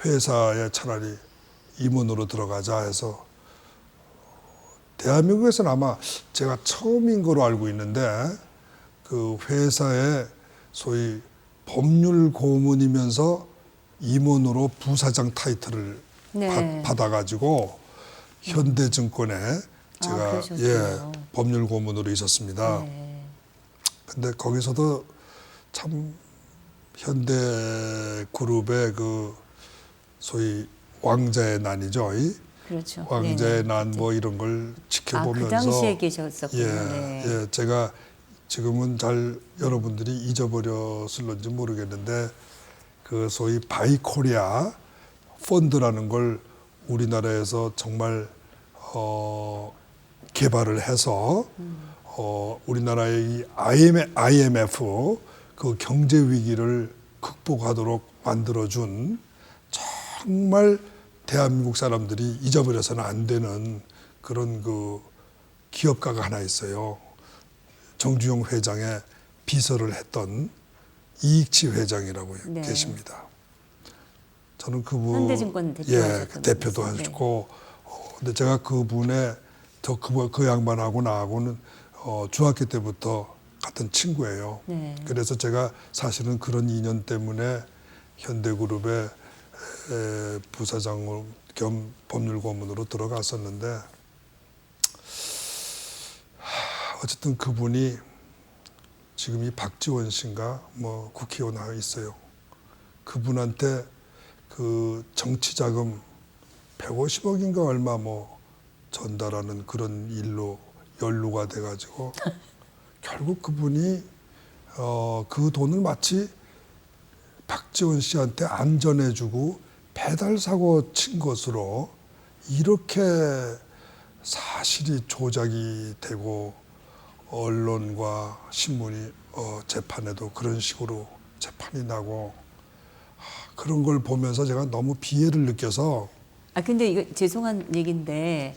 [SPEAKER 2] 회사에 차라리 임원으로 들어가자 해서 대한민국에서는 아마 제가 처음인 거로 알고 있는데 그 회사에 소위 법률 고문이면서 임원으로 부사장 타이틀을
[SPEAKER 1] 네.
[SPEAKER 2] 받아가지고 현대증권에 제가
[SPEAKER 1] 그러셨군요.
[SPEAKER 2] 법률 고문으로 있었습니다.
[SPEAKER 1] 네.
[SPEAKER 2] 근데 거기서도 참 현대그룹의 그 소위 왕자의 난이죠.
[SPEAKER 1] 그렇죠.
[SPEAKER 2] 왕자의
[SPEAKER 1] 네네.
[SPEAKER 2] 난 뭐 이런 걸 지켜보면서
[SPEAKER 1] 그 당시에 계셨었군요. 네.
[SPEAKER 2] 예, 제가 지금은 잘 여러분들이 잊어버렸을런지 모르겠는데 그 소위 바이코리아 펀드라는 걸 우리나라에서 정말 개발을 해서 우리나라의 이 IMF 그 경제 위기를 극복하도록 만들어준 정말 대한민국 사람들이 잊어버려서는 안 되는 그런 그 기업가가 하나 있어요. 정주영 회장의 비서를 했던 이익치 회장이라고
[SPEAKER 1] 네.
[SPEAKER 2] 계십니다. 저는 그분
[SPEAKER 1] 현대증권 대표하셨던
[SPEAKER 2] 대표도
[SPEAKER 1] 분이세요. 네.
[SPEAKER 2] 하셨고 근데 제가 그분의 그 양반하고 나하고는 중학교 때부터 같은 친구예요.
[SPEAKER 1] 네.
[SPEAKER 2] 그래서 제가 사실은 그런 인연 때문에 현대그룹의 부사장 겸 법률고문으로 들어갔었는데 어쨌든 그분이 지금 이 박지원 씨인가 뭐 국회의원 하나 있어요. 그분한테 그 정치자금 150억인가 얼마 뭐 전달하는 그런 일로 연루가 돼가지고 결국 그분이 그 돈을 마치 박지원 씨한테 안 전해주고 배달 사고 친 것으로 이렇게 사실이 조작이 되고 언론과 신문이 재판에도 그런 식으로 재판이 나고 그런 걸 보면서 제가 너무 비애를 느껴서
[SPEAKER 1] 근데 이거 죄송한 얘기인데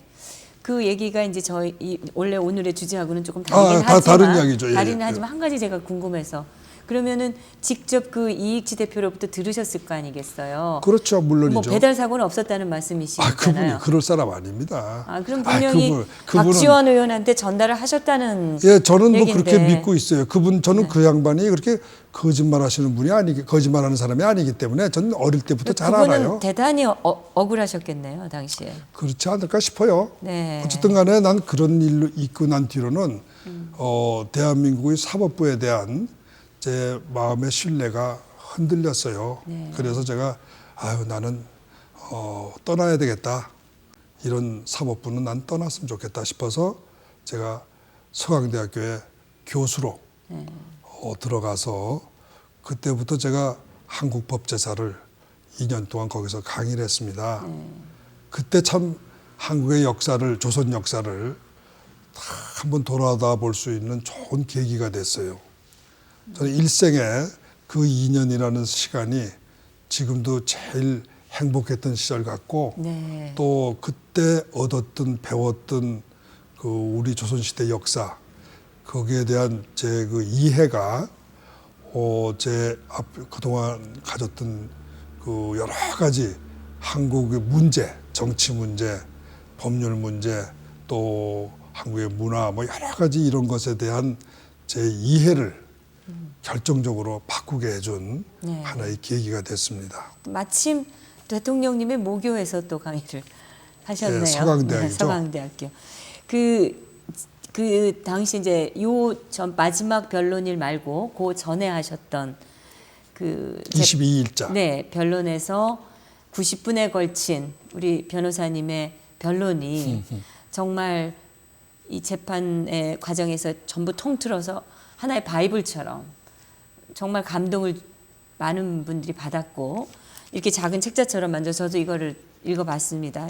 [SPEAKER 1] 그 얘기가 이제 저희 원래 오늘의 주제하고는 조금 다르긴 하지만
[SPEAKER 2] 다른 이야기죠. 예,
[SPEAKER 1] 다르긴
[SPEAKER 2] 예.
[SPEAKER 1] 하지만 한 가지 제가 궁금해서 그러면은 직접 그 이익치 대표로부터 들으셨을 거 아니겠어요?
[SPEAKER 2] 그렇죠, 물론이죠.
[SPEAKER 1] 뭐 배달 사고는 없었다는
[SPEAKER 2] 그분이
[SPEAKER 1] 말씀이시잖아요.
[SPEAKER 2] 그럴 사람 아닙니다.
[SPEAKER 1] 그럼 분명히
[SPEAKER 2] 그분은
[SPEAKER 1] 박지원 의원한테 전달을 하셨다는
[SPEAKER 2] 예, 저는 뭐
[SPEAKER 1] 얘긴데.
[SPEAKER 2] 그렇게 믿고 있어요. 저는 그 양반이 그렇게 거짓말하시는 분이 거짓말하는 사람이 아니기 때문에 저는 어릴 때부터 잘
[SPEAKER 1] 그분은
[SPEAKER 2] 알아요.
[SPEAKER 1] 대단히 억울하셨겠네요, 당시에.
[SPEAKER 2] 그렇지 않을까 싶어요.
[SPEAKER 1] 네.
[SPEAKER 2] 어쨌든 간에 난 그런 일로 있고 난 뒤로는 대한민국의 사법부에 대한 제 마음의 신뢰가 흔들렸어요.
[SPEAKER 1] 네.
[SPEAKER 2] 그래서 제가 나는 떠나야 되겠다. 이런 사법부는 난 떠났으면 좋겠다 싶어서 제가 서강대학교에 교수로 들어가서 그때부터 제가 한국법제사를 2년 동안 거기서 강의를 했습니다. 그때 참 한국의 역사를, 조선 역사를 다 한번 돌아다 볼 수 있는 좋은 계기가 됐어요. 저는 일생에 그 2년이라는 시간이 지금도 제일 행복했던 시절 같고
[SPEAKER 1] 네.
[SPEAKER 2] 또 그때 얻었던 배웠던 그 우리 조선시대 역사 거기에 대한 제 그 이해가 제 그동안 가졌던 그 여러 가지 한국의 문제, 정치 문제, 법률 문제 또 한국의 문화 뭐 여러 가지 이런 것에 대한 제 이해를 결정적으로 바꾸게 해준 하나의 계기가 됐습니다.
[SPEAKER 1] 마침 대통령님의 모교에서 또 강의를 하셨네요.
[SPEAKER 2] 예, 서강대학이죠.
[SPEAKER 1] 네, 서강대학교. 그 당시 이제 전 마지막 변론일 말고 그 전에 하셨던 그
[SPEAKER 2] 22일자.
[SPEAKER 1] 네, 변론에서 90분에 걸친 우리 변호사님의 변론이 정말 이 재판의 과정에서 전부 통틀어서 하나의 바이블처럼 정말 감동을 많은 분들이 받았고 이렇게 작은 책자처럼 만들어서 저도 이거를 읽어봤습니다.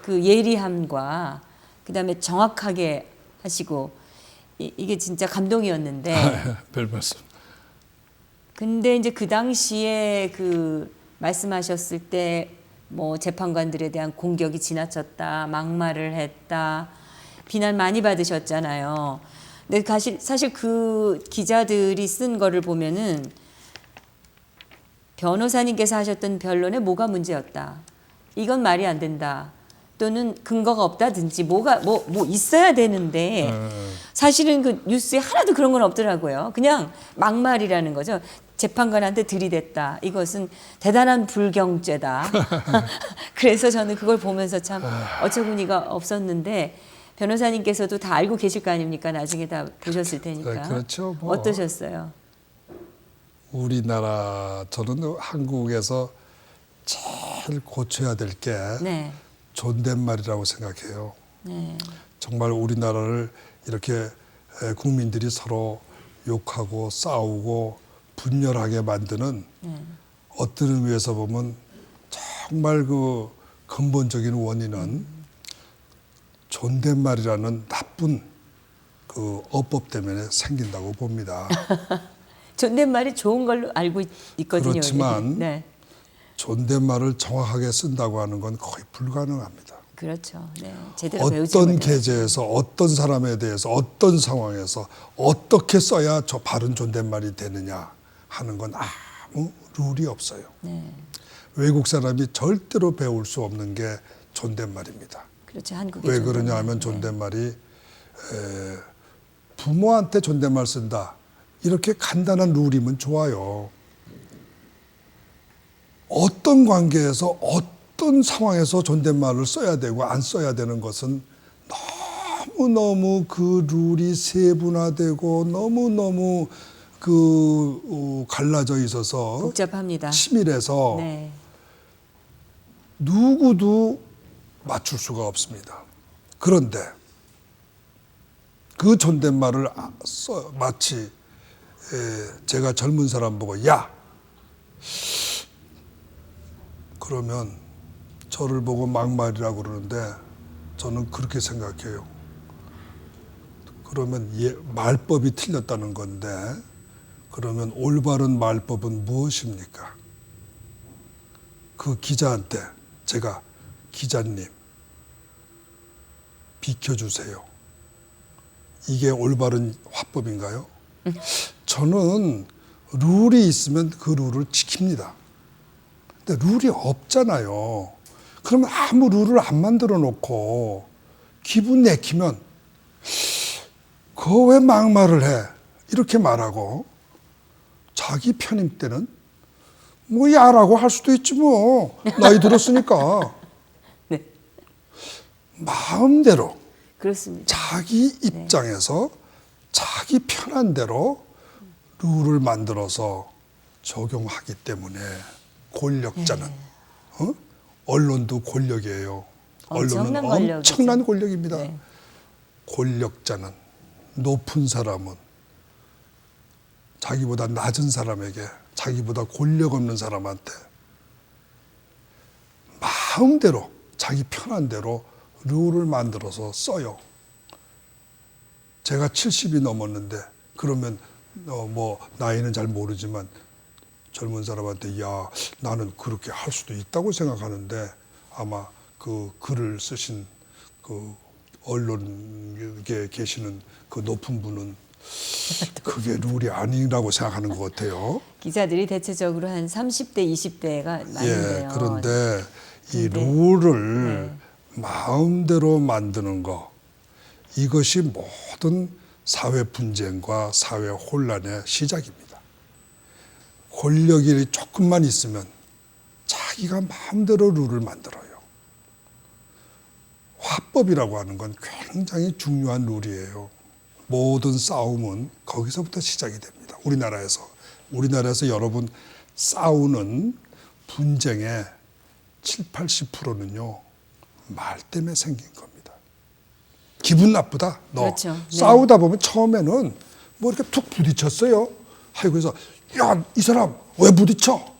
[SPEAKER 1] 그 예리함과 그다음에 정확하게 하시고 이게 진짜 감동이었는데
[SPEAKER 2] 별 말씀.
[SPEAKER 1] 근데 이제 그 당시에 그 말씀하셨을 때 뭐 재판관들에 대한 공격이 지나쳤다, 막말을 했다, 비난 많이 받으셨잖아요. 근데 사실 그 기자들이 쓴 거를 보면은 변호사님께서 하셨던 변론에 뭐가 문제였다, 이건 말이 안 된다, 또는 근거가 없다든지 뭐 있어야 되는데 사실은 그 뉴스에 하나도 그런 건 없더라고요. 그냥 막말이라는 거죠. 재판관한테 들이댔다, 이것은 대단한 불경죄다. 그래서 저는 그걸 보면서 참 어처구니가 없었는데 변호사님께서도 다 알고 계실 거 아닙니까? 나중에 다 보셨을 테니까.
[SPEAKER 2] 네, 그렇죠. 뭐
[SPEAKER 1] 어떠셨어요?
[SPEAKER 2] 우리나라, 저는 한국에서 제일 고쳐야 될 게
[SPEAKER 1] 네.
[SPEAKER 2] 존댓말이라고 생각해요.
[SPEAKER 1] 네.
[SPEAKER 2] 정말 우리나라를 이렇게 국민들이 서로 욕하고 싸우고 분열하게 만드는 어떤 의미에서 보면 정말 그 근본적인 원인은 존댓말이라는 나쁜 그 어법 때문에 생긴다고 봅니다.
[SPEAKER 1] 존댓말이 좋은 걸로 알고 있거든요.
[SPEAKER 2] 그렇지만
[SPEAKER 1] 네.
[SPEAKER 2] 존댓말을 정확하게 쓴다고 하는 건 거의 불가능합니다.
[SPEAKER 1] 그렇죠. 네. 제대로 배우지
[SPEAKER 2] 어떤
[SPEAKER 1] 못해요.
[SPEAKER 2] 계제에서 어떤 사람에 대해서 어떤 상황에서 어떻게 써야 저 바른 존댓말이 되느냐 하는 건 아무 룰이 없어요.
[SPEAKER 1] 네.
[SPEAKER 2] 외국 사람이 절대로 배울 수 없는 게 존댓말입니다.
[SPEAKER 1] 그렇죠. 한국의
[SPEAKER 2] 왜 그러냐 하면 존댓말이 부모한테 존댓말 쓴다, 이렇게 간단한 룰이면 좋아요. 어떤 관계에서 어떤 상황에서 존댓말을 써야 되고 안 써야 되는 것은 너무너무 그 룰이 세분화되고 너무너무 갈라져 있어서
[SPEAKER 1] 복잡합니다.
[SPEAKER 2] 치밀해서
[SPEAKER 1] 네.
[SPEAKER 2] 누구도 맞출 수가 없습니다. 그런데 그 존댓말을 마치 제가 젊은 사람 보고 야! 그러면 저를 보고 막말이라고 그러는데 저는 그렇게 생각해요. 그러면 말법이 틀렸다는 건데 그러면 올바른 말법은 무엇입니까? 그 기자한테 제가 기자님 비켜주세요, 이게 올바른 화법인가요? 저는 룰이 있으면 그 룰을 지킵니다. 근데 룰이 없잖아요. 그러면 아무 룰을 안 만들어 놓고 기분 내키면 그거 왜 막말을 해? 이렇게 말하고 자기 편입 때는 뭐 야라고 할 수도 있지 뭐. 나이 들었으니까.
[SPEAKER 1] 네.
[SPEAKER 2] 마음대로
[SPEAKER 1] 그렇습니다.
[SPEAKER 2] 자기 입장에서 자기 편한 대로 룰을 만들어서 적용하기 때문에 권력자는 언론도 권력이에요. 언론은 엄청난 권력입니다.
[SPEAKER 1] 네.
[SPEAKER 2] 권력자는, 높은 사람은 자기보다 낮은 사람에게, 자기보다 권력 없는 사람한테 마음대로 자기 편한 대로 룰을 만들어서 써요. 제가 70이 넘었는데 그러면 뭐 나이는 잘 모르지만 젊은 사람한테 야, 나는 그렇게 할 수도 있다고 생각하는데 아마 그 글을 쓰신 그 언론에 계시는 그 높은 분은 그게 룰이 아니라고 생각하는 것 같아요.
[SPEAKER 1] 기자들이 대체적으로 한 30대, 20대가 많은데요.
[SPEAKER 2] 예, 그런데 이 룰을 마음대로 만드는 거, 이것이 모든 사회 분쟁과 사회 혼란의 시작입니다. 권력이 조금만 있으면 자기가 마음대로 룰을 만들어요. 화법이라고 하는 건 굉장히 중요한 룰이에요. 모든 싸움은 거기서부터 시작이 됩니다. 우리나라에서 여러분 싸우는 분쟁의 70~80%는요. 말 때문에 생긴 겁니다. 기분 나쁘다. 너
[SPEAKER 1] 그렇죠. 네.
[SPEAKER 2] 싸우다 보면 처음에는 뭐 이렇게 툭 부딪혔어요. 하고 그래서 야, 이 사람 왜 부딪혀?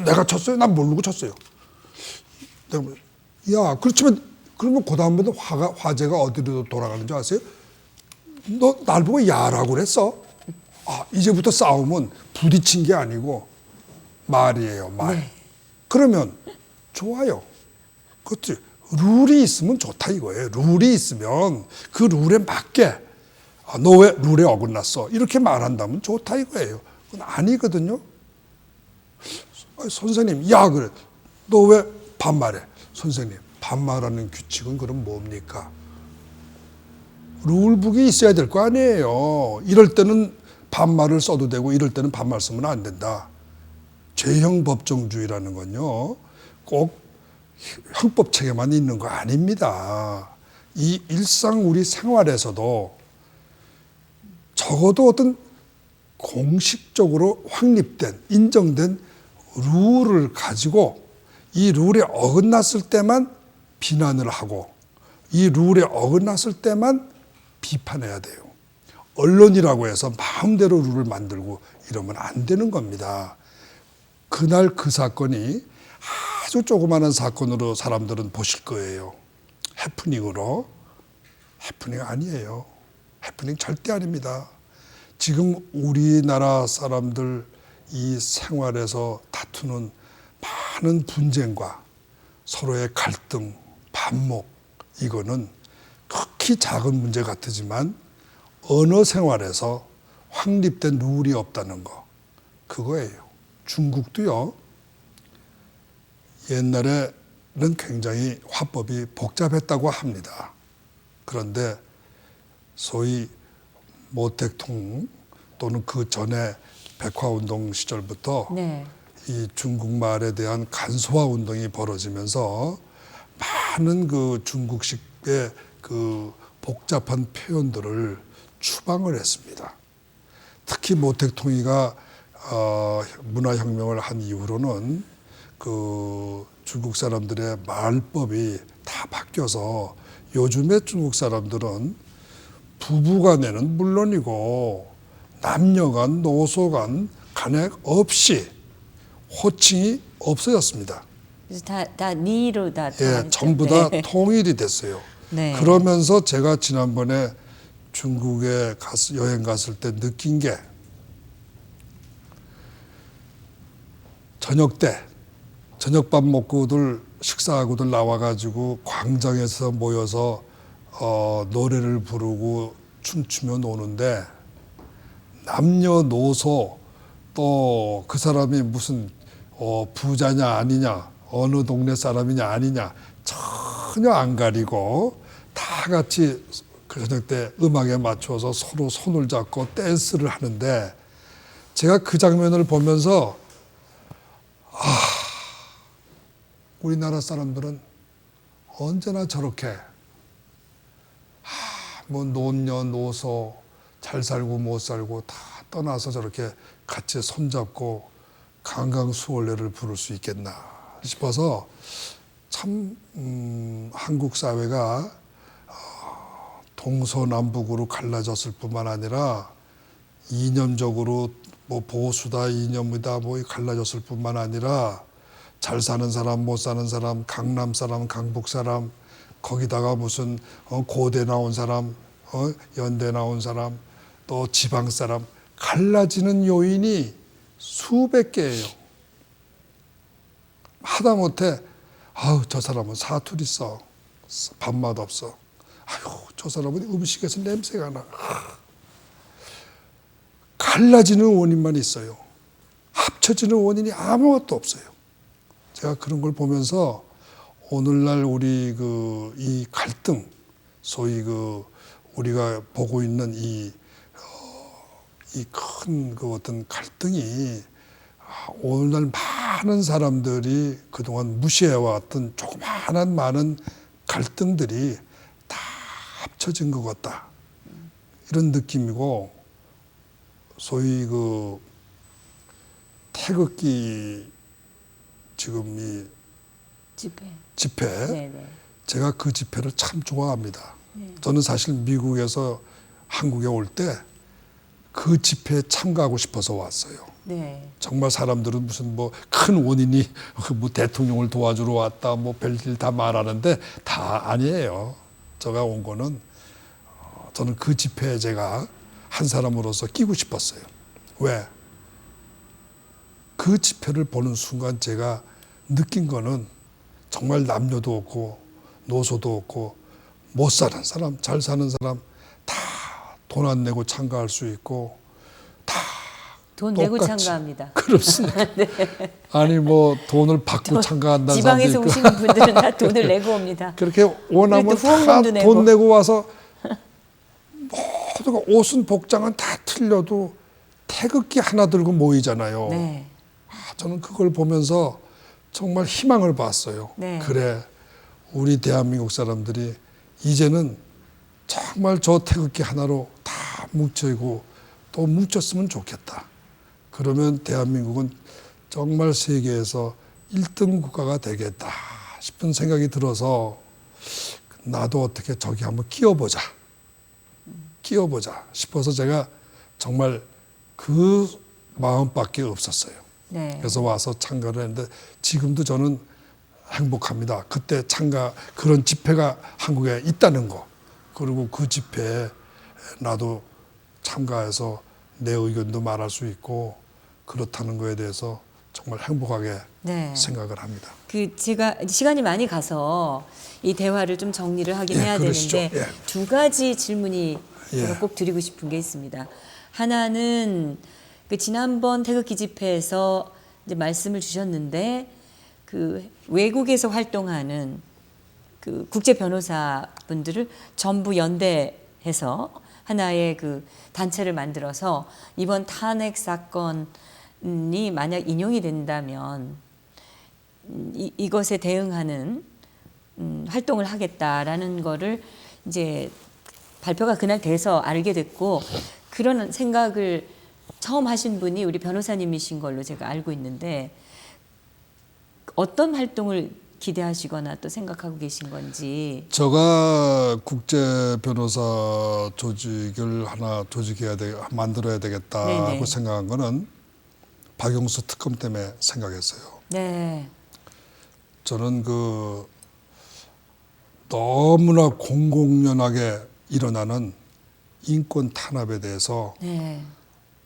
[SPEAKER 2] 내가 쳤어요? 난 모르고 쳤어요. 내가 뭐, 야, 그렇지만 그러면 그 다음부터 화제가 어디로 돌아가는 줄 아세요? 너 날 보고 야라고 그랬어? 아, 이제부터 싸움은 부딪힌 게 아니고 말이에요, 말.
[SPEAKER 1] 네.
[SPEAKER 2] 그러면 좋아요. 그렇지. 룰이 있으면 좋다 이거예요. 룰이 있으면 그 룰에 맞게 아, 너 왜 룰에 어긋났어? 이렇게 말한다면 좋다 이거예요. 그건 아니거든요. 선생님, 야 그래. 너 왜 반말해? 선생님, 반말하는 규칙은 그럼 뭡니까? 룰북이 있어야 될 거 아니에요. 이럴 때는 반말을 써도 되고 이럴 때는 반말 쓰면 안 된다. 죄형 법정주의라는 건요. 꼭 형법 체계만 있는 거 아닙니다. 이 일상 우리 생활에서도 적어도 어떤 공식적으로 확립된 인정된 룰을 가지고 이 룰에 어긋났을 때만 비난을 하고 이 룰에 어긋났을 때만 비판해야 돼요. 언론이라고 해서 마음대로 룰을 만들고 이러면 안 되는 겁니다. 그날 그 사건이 아주 조그마한 사건으로 사람들은 보실 거예요. 해프닝으로. 해프닝 아니에요. 해프닝 절대 아닙니다. 지금 우리나라 사람들 이 생활에서 다투는 많은 분쟁과 서로의 갈등, 반목, 이거는 극히 작은 문제 같지만 언어 생활에서 확립된 룰이 없다는 거, 그거예요. 중국도요, 옛날에는 굉장히 화법이 복잡했다고 합니다. 그런데 소위 모택통 또는 그 전에 백화운동 시절부터
[SPEAKER 1] 네.
[SPEAKER 2] 이 중국말에 대한 간소화 운동이 벌어지면서 많은 그 중국식의 그 복잡한 표현들을 추방을 했습니다. 특히 모택통이가 문화혁명을 한 이후로는 그 중국 사람들의 말법이 다 바뀌어서 요즘의 중국 사람들은 부부간에는 물론이고 남녀간, 노소간, 간에 없이 호칭이 없어졌습니다.
[SPEAKER 1] 그래서 다 니로 다.
[SPEAKER 2] 예, 전부 다 통일이 됐어요.
[SPEAKER 1] 네.
[SPEAKER 2] 그러면서 제가 지난번에 중국에 여행 갔을 때 느낀 게 저녁 때 저녁밥 먹고들 식사하고들 나와가지고 광장에서 모여서 노래를 부르고 춤추며 노는데 남녀노소 또 그 사람이 무슨 부자냐 아니냐 어느 동네 사람이냐 아니냐 전혀 안 가리고 다 같이 그 저녁 때 음악에 맞춰서 서로 손을 잡고 댄스를 하는데 제가 그 장면을 보면서 우리나라 사람들은 언제나 저렇게 뭐 노녀 노소 잘 살고 못 살고 다 떠나서 저렇게 같이 손잡고 강강수월래를 부를 수 있겠나 싶어서 참 한국 사회가 동서남북으로 갈라졌을 뿐만 아니라 이념적으로 뭐 보수다 이념이다 뭐 갈라졌을 뿐만 아니라 잘 사는 사람 못 사는 사람 강남 사람 강북 사람 거기다가 무슨 고대 나온 사람 연대 나온 사람 또 지방 사람 갈라지는 요인이 수백 개예요. 하다못해 아우 저 사람은 사투리 써 밥맛 없어. 아유 저 사람은 음식에서 냄새가 나. 갈라지는 원인만 있어요. 합쳐지는 원인이 아무것도 없어요. 제가 그런 걸 보면서 오늘날 우리 이 갈등, 소위 우리가 보고 있는 이 큰 어떤 갈등이 오늘날 많은 사람들이 그동안 무시해왔던 조그마한 많은 갈등들이 잊혀진 것 같다. 이런 느낌이고 소위 그 태극기 지금 이 집회
[SPEAKER 1] 네네.
[SPEAKER 2] 제가 그 집회를 참 좋아합니다.
[SPEAKER 1] 네.
[SPEAKER 2] 저는 사실 미국에서 한국에 올 때 그 집회에 참가하고 싶어서 왔어요.
[SPEAKER 1] 네.
[SPEAKER 2] 정말 사람들은 무슨 뭐 큰 원인이 뭐 대통령을 도와주러 왔다 뭐 별일 다 말하는데 다 아니에요. 제가 온 거는 저는 그 집회에 제가 한 사람으로서 끼고 싶었어요. 왜? 그 집회를 보는 순간 제가 느낀 거는 정말 남녀도 없고 노소도 없고 못 사는 사람, 잘 사는 사람 다 돈 안 내고 참가할 수 있고 다
[SPEAKER 1] 돈 내고
[SPEAKER 2] 똑같이.
[SPEAKER 1] 참가합니다.
[SPEAKER 2] 그렇습니다. 아니 뭐 돈을 받고 참가한다는 사람도
[SPEAKER 1] 지방에서
[SPEAKER 2] 있고
[SPEAKER 1] 오시는 분들은 다 돈을 내고 옵니다.
[SPEAKER 2] 그렇게 원하면
[SPEAKER 1] 또
[SPEAKER 2] 다
[SPEAKER 1] 후원금도 내고.
[SPEAKER 2] 돈 내고 와서 모두가 옷은 복장은 다 틀려도 태극기 하나 들고 모이잖아요.
[SPEAKER 1] 네.
[SPEAKER 2] 저는 그걸 보면서 정말 희망을 봤어요.
[SPEAKER 1] 네.
[SPEAKER 2] 그래, 우리 대한민국 사람들이 이제는 정말 저 태극기 하나로 다 뭉쳐있고 또 뭉쳤으면 좋겠다. 그러면 대한민국은 정말 세계에서 1등 국가가 되겠다 싶은 생각이 들어서 나도 어떻게 저기 한번 끼워보자 싶어서 제가 정말 그 마음밖에 없었어요.
[SPEAKER 1] 네.
[SPEAKER 2] 그래서 와서 참가를 했는데 지금도 저는 행복합니다. 그때 그런 집회가 한국에 있다는 거. 그리고 그 집회에 나도 참가해서 내 의견도 말할 수 있고 그렇다는 거에 대해서 정말 행복하게
[SPEAKER 1] 네.
[SPEAKER 2] 생각을 합니다.
[SPEAKER 1] 그 제가 시간이 많이 가서 이 대화를 좀 정리를 하긴
[SPEAKER 2] 예,
[SPEAKER 1] 해야
[SPEAKER 2] 그러시죠.
[SPEAKER 1] 되는데
[SPEAKER 2] 예.
[SPEAKER 1] 두 가지 질문이
[SPEAKER 2] 예.
[SPEAKER 1] 제가 꼭 드리고 싶은 게 있습니다. 하나는 그 지난번 태극기 집회에서 이제 말씀을 주셨는데 그 외국에서 활동하는 그 국제 변호사분들을 전부 연대해서 하나의 그 단체를 만들어서 이번 탄핵 사건이 만약 인용이 된다면 이것에 대응하는 활동을 하겠다라는 거를 이제 발표가 그날 돼서 알게 됐고 그런 생각을 처음 하신 분이 우리 변호사님이신 걸로 제가 알고 있는데 어떤 활동을 기대하시거나 또 생각하고 계신 건지.
[SPEAKER 2] 제가 국제 변호사 조직을 하나 만들어야 되겠다고
[SPEAKER 1] 네네.
[SPEAKER 2] 생각한 거는 박영수 특검 때문에 생각했어요.
[SPEAKER 1] 네.
[SPEAKER 2] 저는 그 너무나 공공연하게 일어나는 인권 탄압에 대해서
[SPEAKER 1] 네.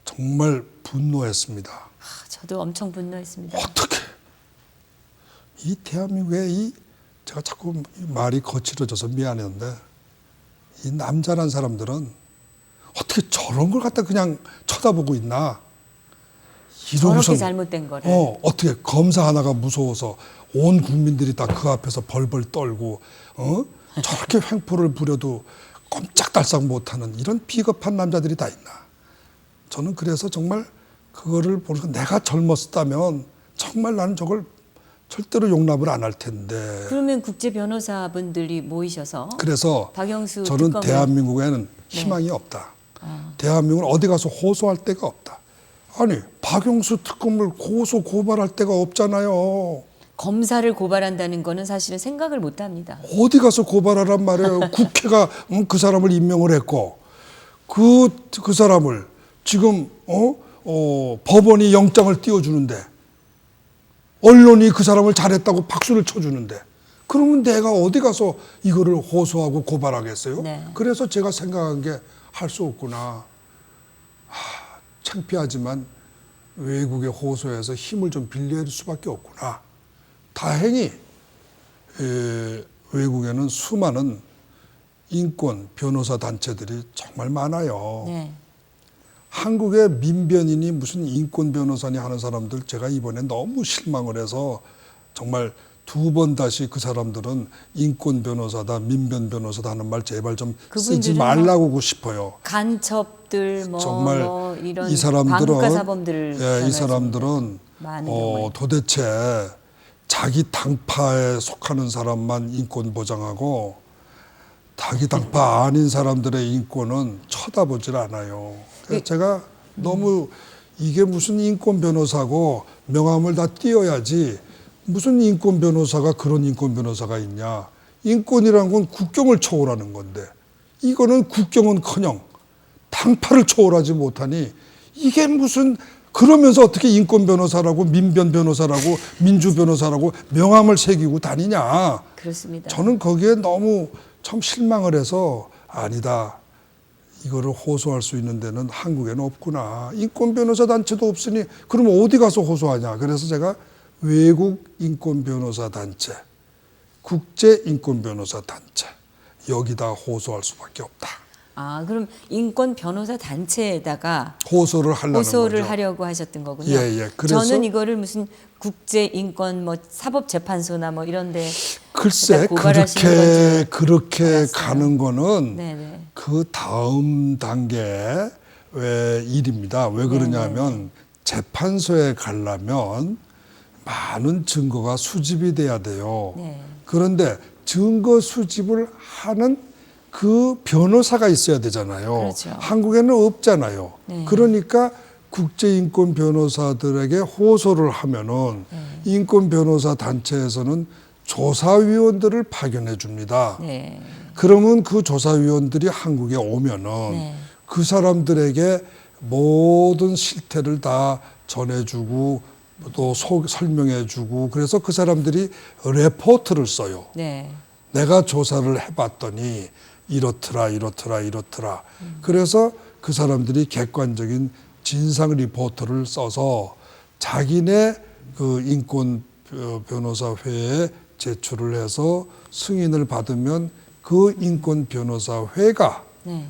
[SPEAKER 2] 정말 분노했습니다.
[SPEAKER 1] 저도 엄청 분노했습니다.
[SPEAKER 2] 어떻게 이 대한민국에 제가 자꾸 말이 거칠어져서 미안했는데 이 남자란 사람들은 어떻게 저런 걸 갖다 그냥 쳐다보고 있나?
[SPEAKER 1] 저렇게 잘못된 거를.
[SPEAKER 2] 어떻게 검사 하나가 무서워서 온 국민들이 다 그 앞에서 벌벌 떨고 저렇게 횡포를 부려도 꼼짝달싹 못하는 이런 비겁한 남자들이 다 있나? 저는 그래서 정말 그거를 보면서 내가 젊었다면 정말 나는 저걸 절대로 용납을 안 할 텐데.
[SPEAKER 1] 그러면 국제 변호사분들이 모이셔서
[SPEAKER 2] 그래서
[SPEAKER 1] 박영수
[SPEAKER 2] 저는
[SPEAKER 1] 특검을-
[SPEAKER 2] 대한민국에는 희망이 없다. 대한민국은 어디 가서 호소할 데가 없다. 아니 박영수 특검을 고발할 데가 없잖아요.
[SPEAKER 1] 검사를 고발한다는 거는 사실은 생각을 못 합니다.
[SPEAKER 2] 어디 가서 고발하란 말이에요. 국회가 그 사람을 임명을 했고 그 사람을 지금 법원이 영장을 띄워주는데 언론이 그 사람을 잘했다고 박수를 쳐주는데 그러면 내가 어디 가서 이거를 호소하고 고발하겠어요?
[SPEAKER 1] 네.
[SPEAKER 2] 그래서 제가 생각한 게 할 수 없구나. 창피하지만 외국에 호소해서 힘을 좀 빌릴 수밖에 없구나. 다행히 외국에는 수많은 인권 변호사 단체들이 정말 많아요.
[SPEAKER 1] 네.
[SPEAKER 2] 한국의 민변인이 무슨 인권 변호사니 하는 사람들 제가 이번에 너무 실망을 해서 정말 두 번 다시 그 사람들은 인권 변호사다 민변 변호사다 하는 말 제발 좀 쓰지
[SPEAKER 1] 그분들은
[SPEAKER 2] 말라고 싶어요.
[SPEAKER 1] 간첩들
[SPEAKER 2] 정말
[SPEAKER 1] 이런
[SPEAKER 2] 이 사람들은
[SPEAKER 1] 반국가 사범들
[SPEAKER 2] 이 사람들은
[SPEAKER 1] 많은 경우에.
[SPEAKER 2] 도대체 자기 당파에 속하는 사람만 인권 보장하고 닭이 당파 아닌 사람들의 인권은 쳐다보질 않아요. 그래서 제가 너무 이게 무슨 인권 변호사고 명함을 다 띄어야지 무슨 인권 변호사가 그런 인권 변호사가 있냐. 인권이란 건 국경을 초월하는 건데 이거는 국경은커녕 당파를 초월하지 못하니 이게 무슨 그러면서 어떻게 인권 변호사라고 민변 변호사라고 민주 변호사라고 명함을 새기고 다니냐.
[SPEAKER 1] 그렇습니다.
[SPEAKER 2] 저는 거기에 너무 참 실망을 해서 아니다. 이거를 호소할 수 있는 데는 한국에는 없구나. 인권 변호사 단체도 없으니 그러면 어디 가서 호소하냐. 그래서 제가 외국 인권 변호사 단체, 국제 인권 변호사 단체 여기다 호소할 수밖에 없다.
[SPEAKER 1] 아, 그럼 인권 변호사 단체에다가
[SPEAKER 2] 호소를 하려는
[SPEAKER 1] 호소를
[SPEAKER 2] 거죠.
[SPEAKER 1] 하려고 하셨던 거군요.
[SPEAKER 2] 예, 예. 그래서
[SPEAKER 1] 저는 이거를 무슨 국제 인권 뭐 사법재판소나 뭐 이런데
[SPEAKER 2] 글쎄
[SPEAKER 1] 고발하시는
[SPEAKER 2] 그렇게
[SPEAKER 1] 알았어요.
[SPEAKER 2] 가는 거는
[SPEAKER 1] 네네.
[SPEAKER 2] 그 다음 단계의 일입니다. 왜 그러냐면 재판소에 가려면 많은 증거가 수집이 돼야 돼요.
[SPEAKER 1] 네.
[SPEAKER 2] 그런데 증거 수집을 하는 그 변호사가 있어야 되잖아요.
[SPEAKER 1] 그렇죠.
[SPEAKER 2] 한국에는 없잖아요.
[SPEAKER 1] 네.
[SPEAKER 2] 그러니까 국제인권 변호사들에게 호소를 하면은 인권 변호사 단체에서는 조사위원들을 파견해 줍니다.
[SPEAKER 1] 네.
[SPEAKER 2] 그러면 그 조사위원들이 한국에 오면은
[SPEAKER 1] 네.
[SPEAKER 2] 그 사람들에게 모든 실태를 다 전해주고 또 설명해주고 그래서 그 사람들이 레포트를 써요.
[SPEAKER 1] 네.
[SPEAKER 2] 내가 조사를 해봤더니 이렇더라. 그래서 그 사람들이 객관적인 진상 리포트를 써서 자기네 그 인권 변호사회에 제출을 해서 승인을 받으면 그 인권 변호사회가
[SPEAKER 1] 네.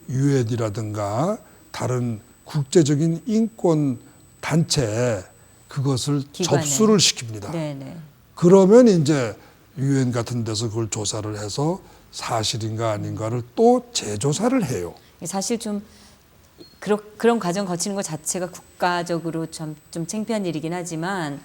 [SPEAKER 2] 유엔이라든가 다른 국제적인 인권 단체에 그것을
[SPEAKER 1] 기관에.
[SPEAKER 2] 접수를 시킵니다.
[SPEAKER 1] 네네.
[SPEAKER 2] 그러면 이제 유엔 같은 데서 그걸 조사를 해서 사실인가 아닌가를 또 재조사를 해요.
[SPEAKER 1] 사실 좀 그런 과정 거치는 것 자체가 국가적으로 좀 창피한 일이긴 하지만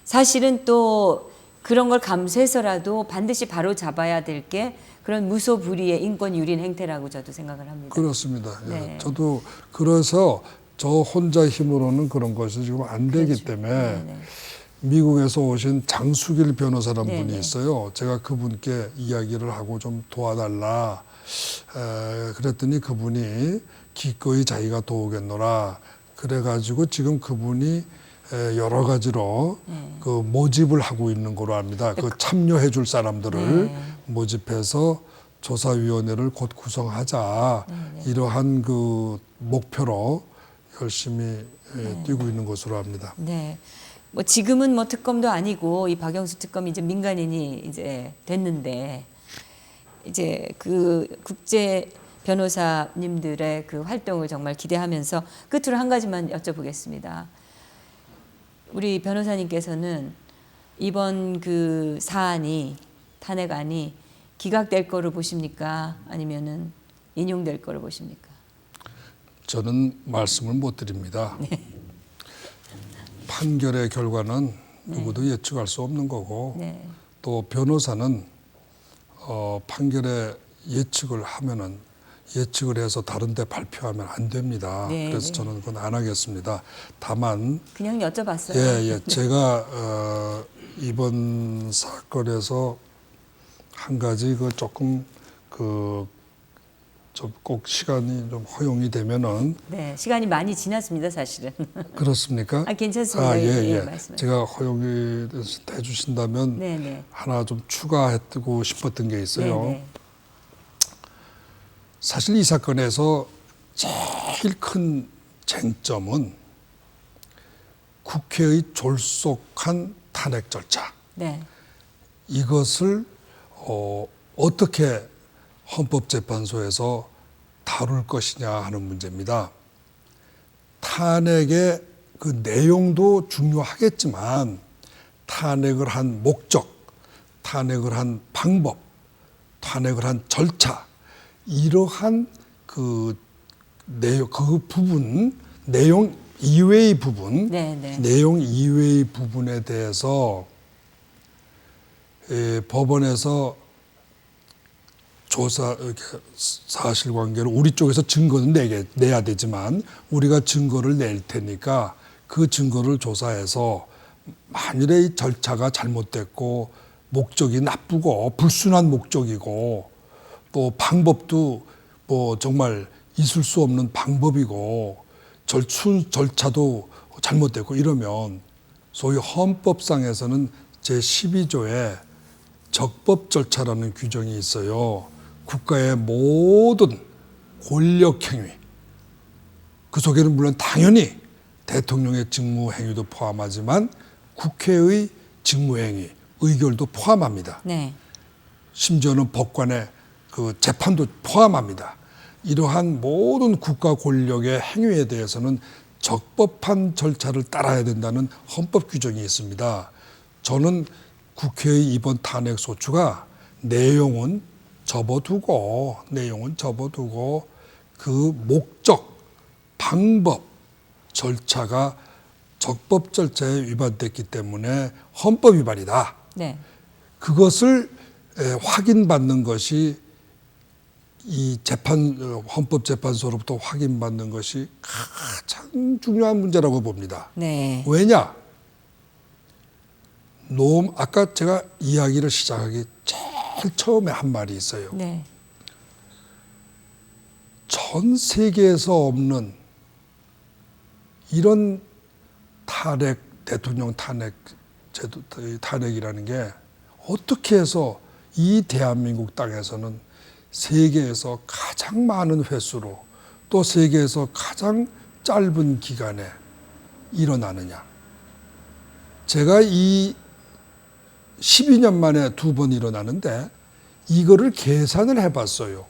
[SPEAKER 1] 사실은 또 그런 걸 감수해서라도 반드시 바로 잡아야 될 게 그런 무소불위의 인권 유린 행태라고 저도 생각을 합니다.
[SPEAKER 2] 그렇습니다.
[SPEAKER 1] 네.
[SPEAKER 2] 예. 저도 그래서 저 혼자 힘으로는 그런 것이 지금 안 되기
[SPEAKER 1] 그렇죠.
[SPEAKER 2] 때문에
[SPEAKER 1] 네네.
[SPEAKER 2] 미국에서 오신 장수길 변호사라는
[SPEAKER 1] 네네.
[SPEAKER 2] 분이 있어요. 제가 그분께 이야기를 하고 좀 도와달라. 그랬더니 그분이 기꺼이 자기가 도우겠노라. 그래가지고 지금 그분이 여러 가지로 그 모집을 하고 있는 거로 압니다. 그 참여해 줄 사람들을 모집해서 조사위원회를 곧 구성하자. 이러한 그 목표로 열심히 뛰고 있는 것으로 압니다.
[SPEAKER 1] 네. 뭐 지금은 뭐 특검도 아니고 이 박영수 특검이 이제 민간인이 이제 됐는데 이제 그 국제 변호사님들의 그 활동을 정말 기대하면서 끝으로 한 가지만 여쭤보겠습니다. 우리 변호사님께서는 이번 그 사안이 탄핵안이 기각될 거로 보십니까? 아니면은 인용될 거로 보십니까?
[SPEAKER 2] 저는 말씀을 못 드립니다. 판결의 결과는 누구도 예측할 수 없는 거고
[SPEAKER 1] 네.
[SPEAKER 2] 또 변호사는 판결에 예측을 하면은 예측을 해서 다른 데 발표하면 안 됩니다.
[SPEAKER 1] 네,
[SPEAKER 2] 그래서
[SPEAKER 1] 네.
[SPEAKER 2] 저는 그건 안 하겠습니다. 다만
[SPEAKER 1] 그냥 여쭤봤어요.
[SPEAKER 2] 예, 제가 이번 사건에서 한 가지 그 조금 꼭 시간이 좀 허용이 되면은
[SPEAKER 1] 네, 시간이 많이 지났습니다, 사실은.
[SPEAKER 2] 그렇습니까?
[SPEAKER 1] 아, 괜찮습니다.
[SPEAKER 2] 아, 예,
[SPEAKER 1] 예,
[SPEAKER 2] 예.
[SPEAKER 1] 말씀하세요.
[SPEAKER 2] 제가 허용이 해주신다면
[SPEAKER 1] 네, 네.
[SPEAKER 2] 하나 좀 추가해두고 싶었던 게 있어요.
[SPEAKER 1] 네, 네.
[SPEAKER 2] 사실 이 사건에서 제일 큰 쟁점은 국회의 졸속한 탄핵 절차.
[SPEAKER 1] 네.
[SPEAKER 2] 이것을 어떻게 헌법재판소에서 다룰 것이냐 하는 문제입니다. 탄핵의 그 내용도 중요하겠지만 탄핵을 한 목적, 탄핵을 한 방법, 탄핵을 한 절차 이러한 그 내용 그 부분 내용 이외의 부분
[SPEAKER 1] 네, 네.
[SPEAKER 2] 내용 이외의 부분에 대해서 법원에서 조사 이렇게 사실관계를 우리 쪽에서 증거는 내야 되지만 우리가 증거를 낼 테니까 그 증거를 조사해서 만일에 이 절차가 잘못됐고 목적이 나쁘고 불순한 목적이고 또 방법도 뭐 정말 있을 수 없는 방법이고 절차도 잘못됐고 이러면 소위 헌법상에서는 제12조에 적법 절차라는 규정이 있어요. 국가의 모든 권력행위, 그 속에는 물론 당연히 대통령의 직무행위도 포함하지만 국회의 직무행위, 의결도 포함합니다.
[SPEAKER 1] 네.
[SPEAKER 2] 심지어는 법관의 그 재판도 포함합니다. 이러한 모든 국가 권력의 행위에 대해서는 적법한 절차를 따라야 된다는 헌법 규정이 있습니다. 저는 국회의 이번 탄핵 소추가 내용은 접어두고 그 목적, 방법, 절차가 적법 절차에 위반됐기 때문에 헌법 위반이다.
[SPEAKER 1] 네.
[SPEAKER 2] 그것을 확인받는 것이 이 헌법재판소로부터 확인받는 것이 가장 중요한 문제라고 봅니다.
[SPEAKER 1] 네.
[SPEAKER 2] 왜냐? 아까 제가 이야기를 시작하기 제일 처음에 한 말이 있어요.
[SPEAKER 1] 네.
[SPEAKER 2] 전 세계에서 없는 이런 대통령 탄핵이라는 게 어떻게 해서 이 대한민국 땅에서는 세계에서 가장 많은 횟수로 또 세계에서 가장 짧은 기간에 일어나느냐. 제가 이 12년 만에 2번 일어나는데 이거를 계산을 해봤어요.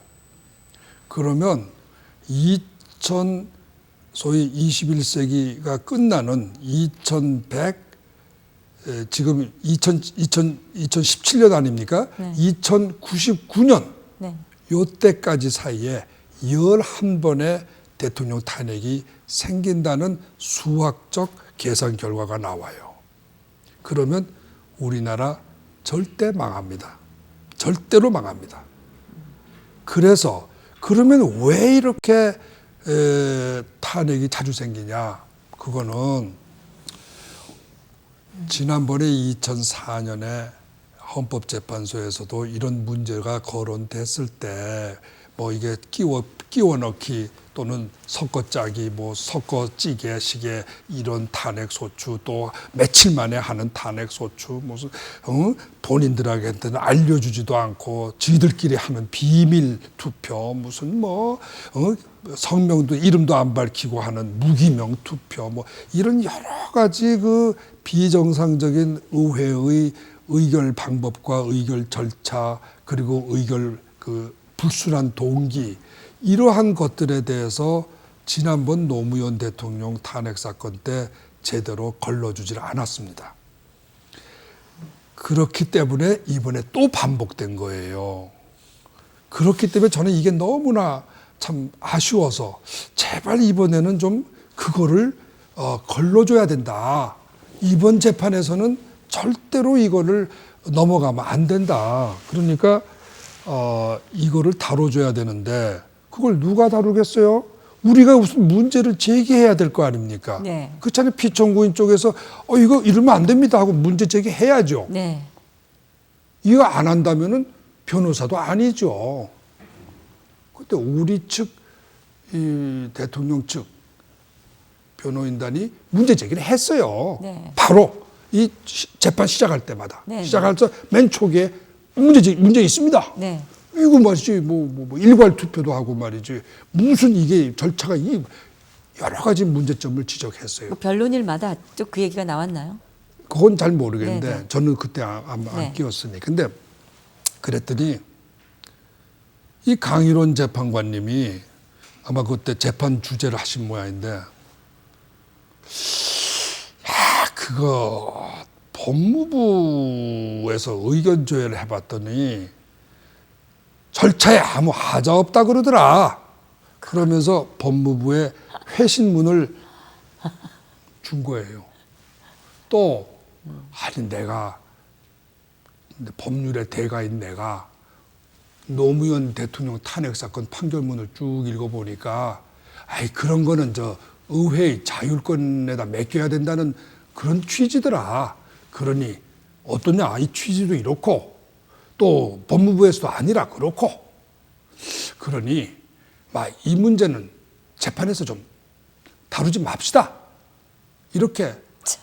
[SPEAKER 2] 그러면 소위 21세기가 끝나는 지금 2017년 아닙니까?
[SPEAKER 1] 네.
[SPEAKER 2] 2099년
[SPEAKER 1] 네.
[SPEAKER 2] 요때까지 사이에 11번의 대통령 탄핵이 생긴다는 수학적 계산 결과가 나와요. 그러면 우리나라 절대 망합니다. 절대로 망합니다. 그러면 왜 이렇게 탄핵이 자주 생기냐? 그거는 지난번에 2004년에 헌법재판소에서도 이런 문제가 거론됐을 때 뭐 이게 끼워 넣기 또는 섞어짜기, 뭐 섞어찌개 식의 이런 탄핵 소추, 또 며칠 만에 하는 탄핵 소추, 무슨 본인들에게는 알려주지도 않고 지들끼리 하는 비밀 투표, 무슨 성명도 이름도 안 밝히고 하는 무기명 투표, 뭐 이런 여러 가지 그 비정상적인 의회의 의결 방법과 의결 절차, 그리고 의결 불순한 동기, 이러한 것들에 대해서 지난번 노무현 대통령 탄핵 사건 때 제대로 걸러주질 않았습니다. 그렇기 때문에 이번에 또 반복된 거예요. 그렇기 때문에 저는 이게 너무나 참 아쉬워서 제발 이번에는 좀 그거를 걸러줘야 된다. 이번 재판에서는 절대로 이거를 넘어가면 안 된다. 그러니까 이거를 다뤄줘야 되는데 그걸 누가 다루겠어요? 우리가 무슨 문제를 제기해야 될 거 아닙니까?
[SPEAKER 1] 네.
[SPEAKER 2] 그렇잖아요. 피청구인 쪽에서 이거 이러면 안 됩니다 하고 문제 제기해야죠.
[SPEAKER 1] 네.
[SPEAKER 2] 이거 안 한다면은 변호사도 아니죠. 그때 우리 측, 이 대통령 측 변호인단이 문제 제기를 했어요.
[SPEAKER 1] 네.
[SPEAKER 2] 바로 이 재판 시작할 때마다.
[SPEAKER 1] 네.
[SPEAKER 2] 시작할 때 맨 초기에 문제 있습니다.
[SPEAKER 1] 네.
[SPEAKER 2] 이거 말이지, 일괄 투표도 하고 말이지. 무슨 이게 절차가 여러 가지 문제점을 지적했어요.
[SPEAKER 1] 뭐 변론일마다 또 그 얘기가 나왔나요?
[SPEAKER 2] 그건 잘 모르겠는데
[SPEAKER 1] 네네.
[SPEAKER 2] 저는 그때 안
[SPEAKER 1] 네.
[SPEAKER 2] 끼웠으니. 근데 그랬더니 이 강일원 재판관님이 아마 그때 재판 주제를 하신 모양인데 그거 법무부에서 의견 조회를 해봤더니 절차에 아무 하자 없다 그러더라. 그러면서 법무부에 회신문을 준 거예요. 또 아니 내가 법률의 대가인 내가 노무현 대통령 탄핵 사건 판결문을 쭉 읽어보니까 아이 그런 거는 저 의회의 자율권에다 맡겨야 된다는 그런 취지더라. 그러니 어떠냐 이 취지도 이렇고 또 법무부에서도 아니라 그렇고 그러니 막 이 문제는 재판에서 좀 다루지 맙시다. 이렇게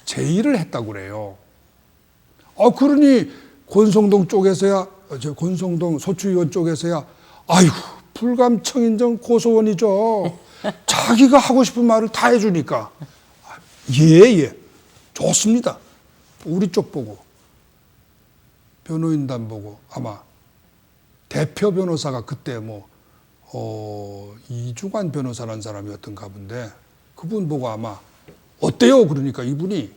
[SPEAKER 2] 제의를 했다고 그래요. 그러니 권성동 쪽에서야 권성동 소추위원 쪽에서야 아이고 불감청인정 고소원이죠. 자기가 하고 싶은 말을 다 해주니까 예 좋습니다. 우리 쪽 보고 변호인단 보고 아마 대표 변호사가 그때 이중환 변호사라는 사람이었던가 본데 그분 보고 아마 어때요? 그러니까 이분이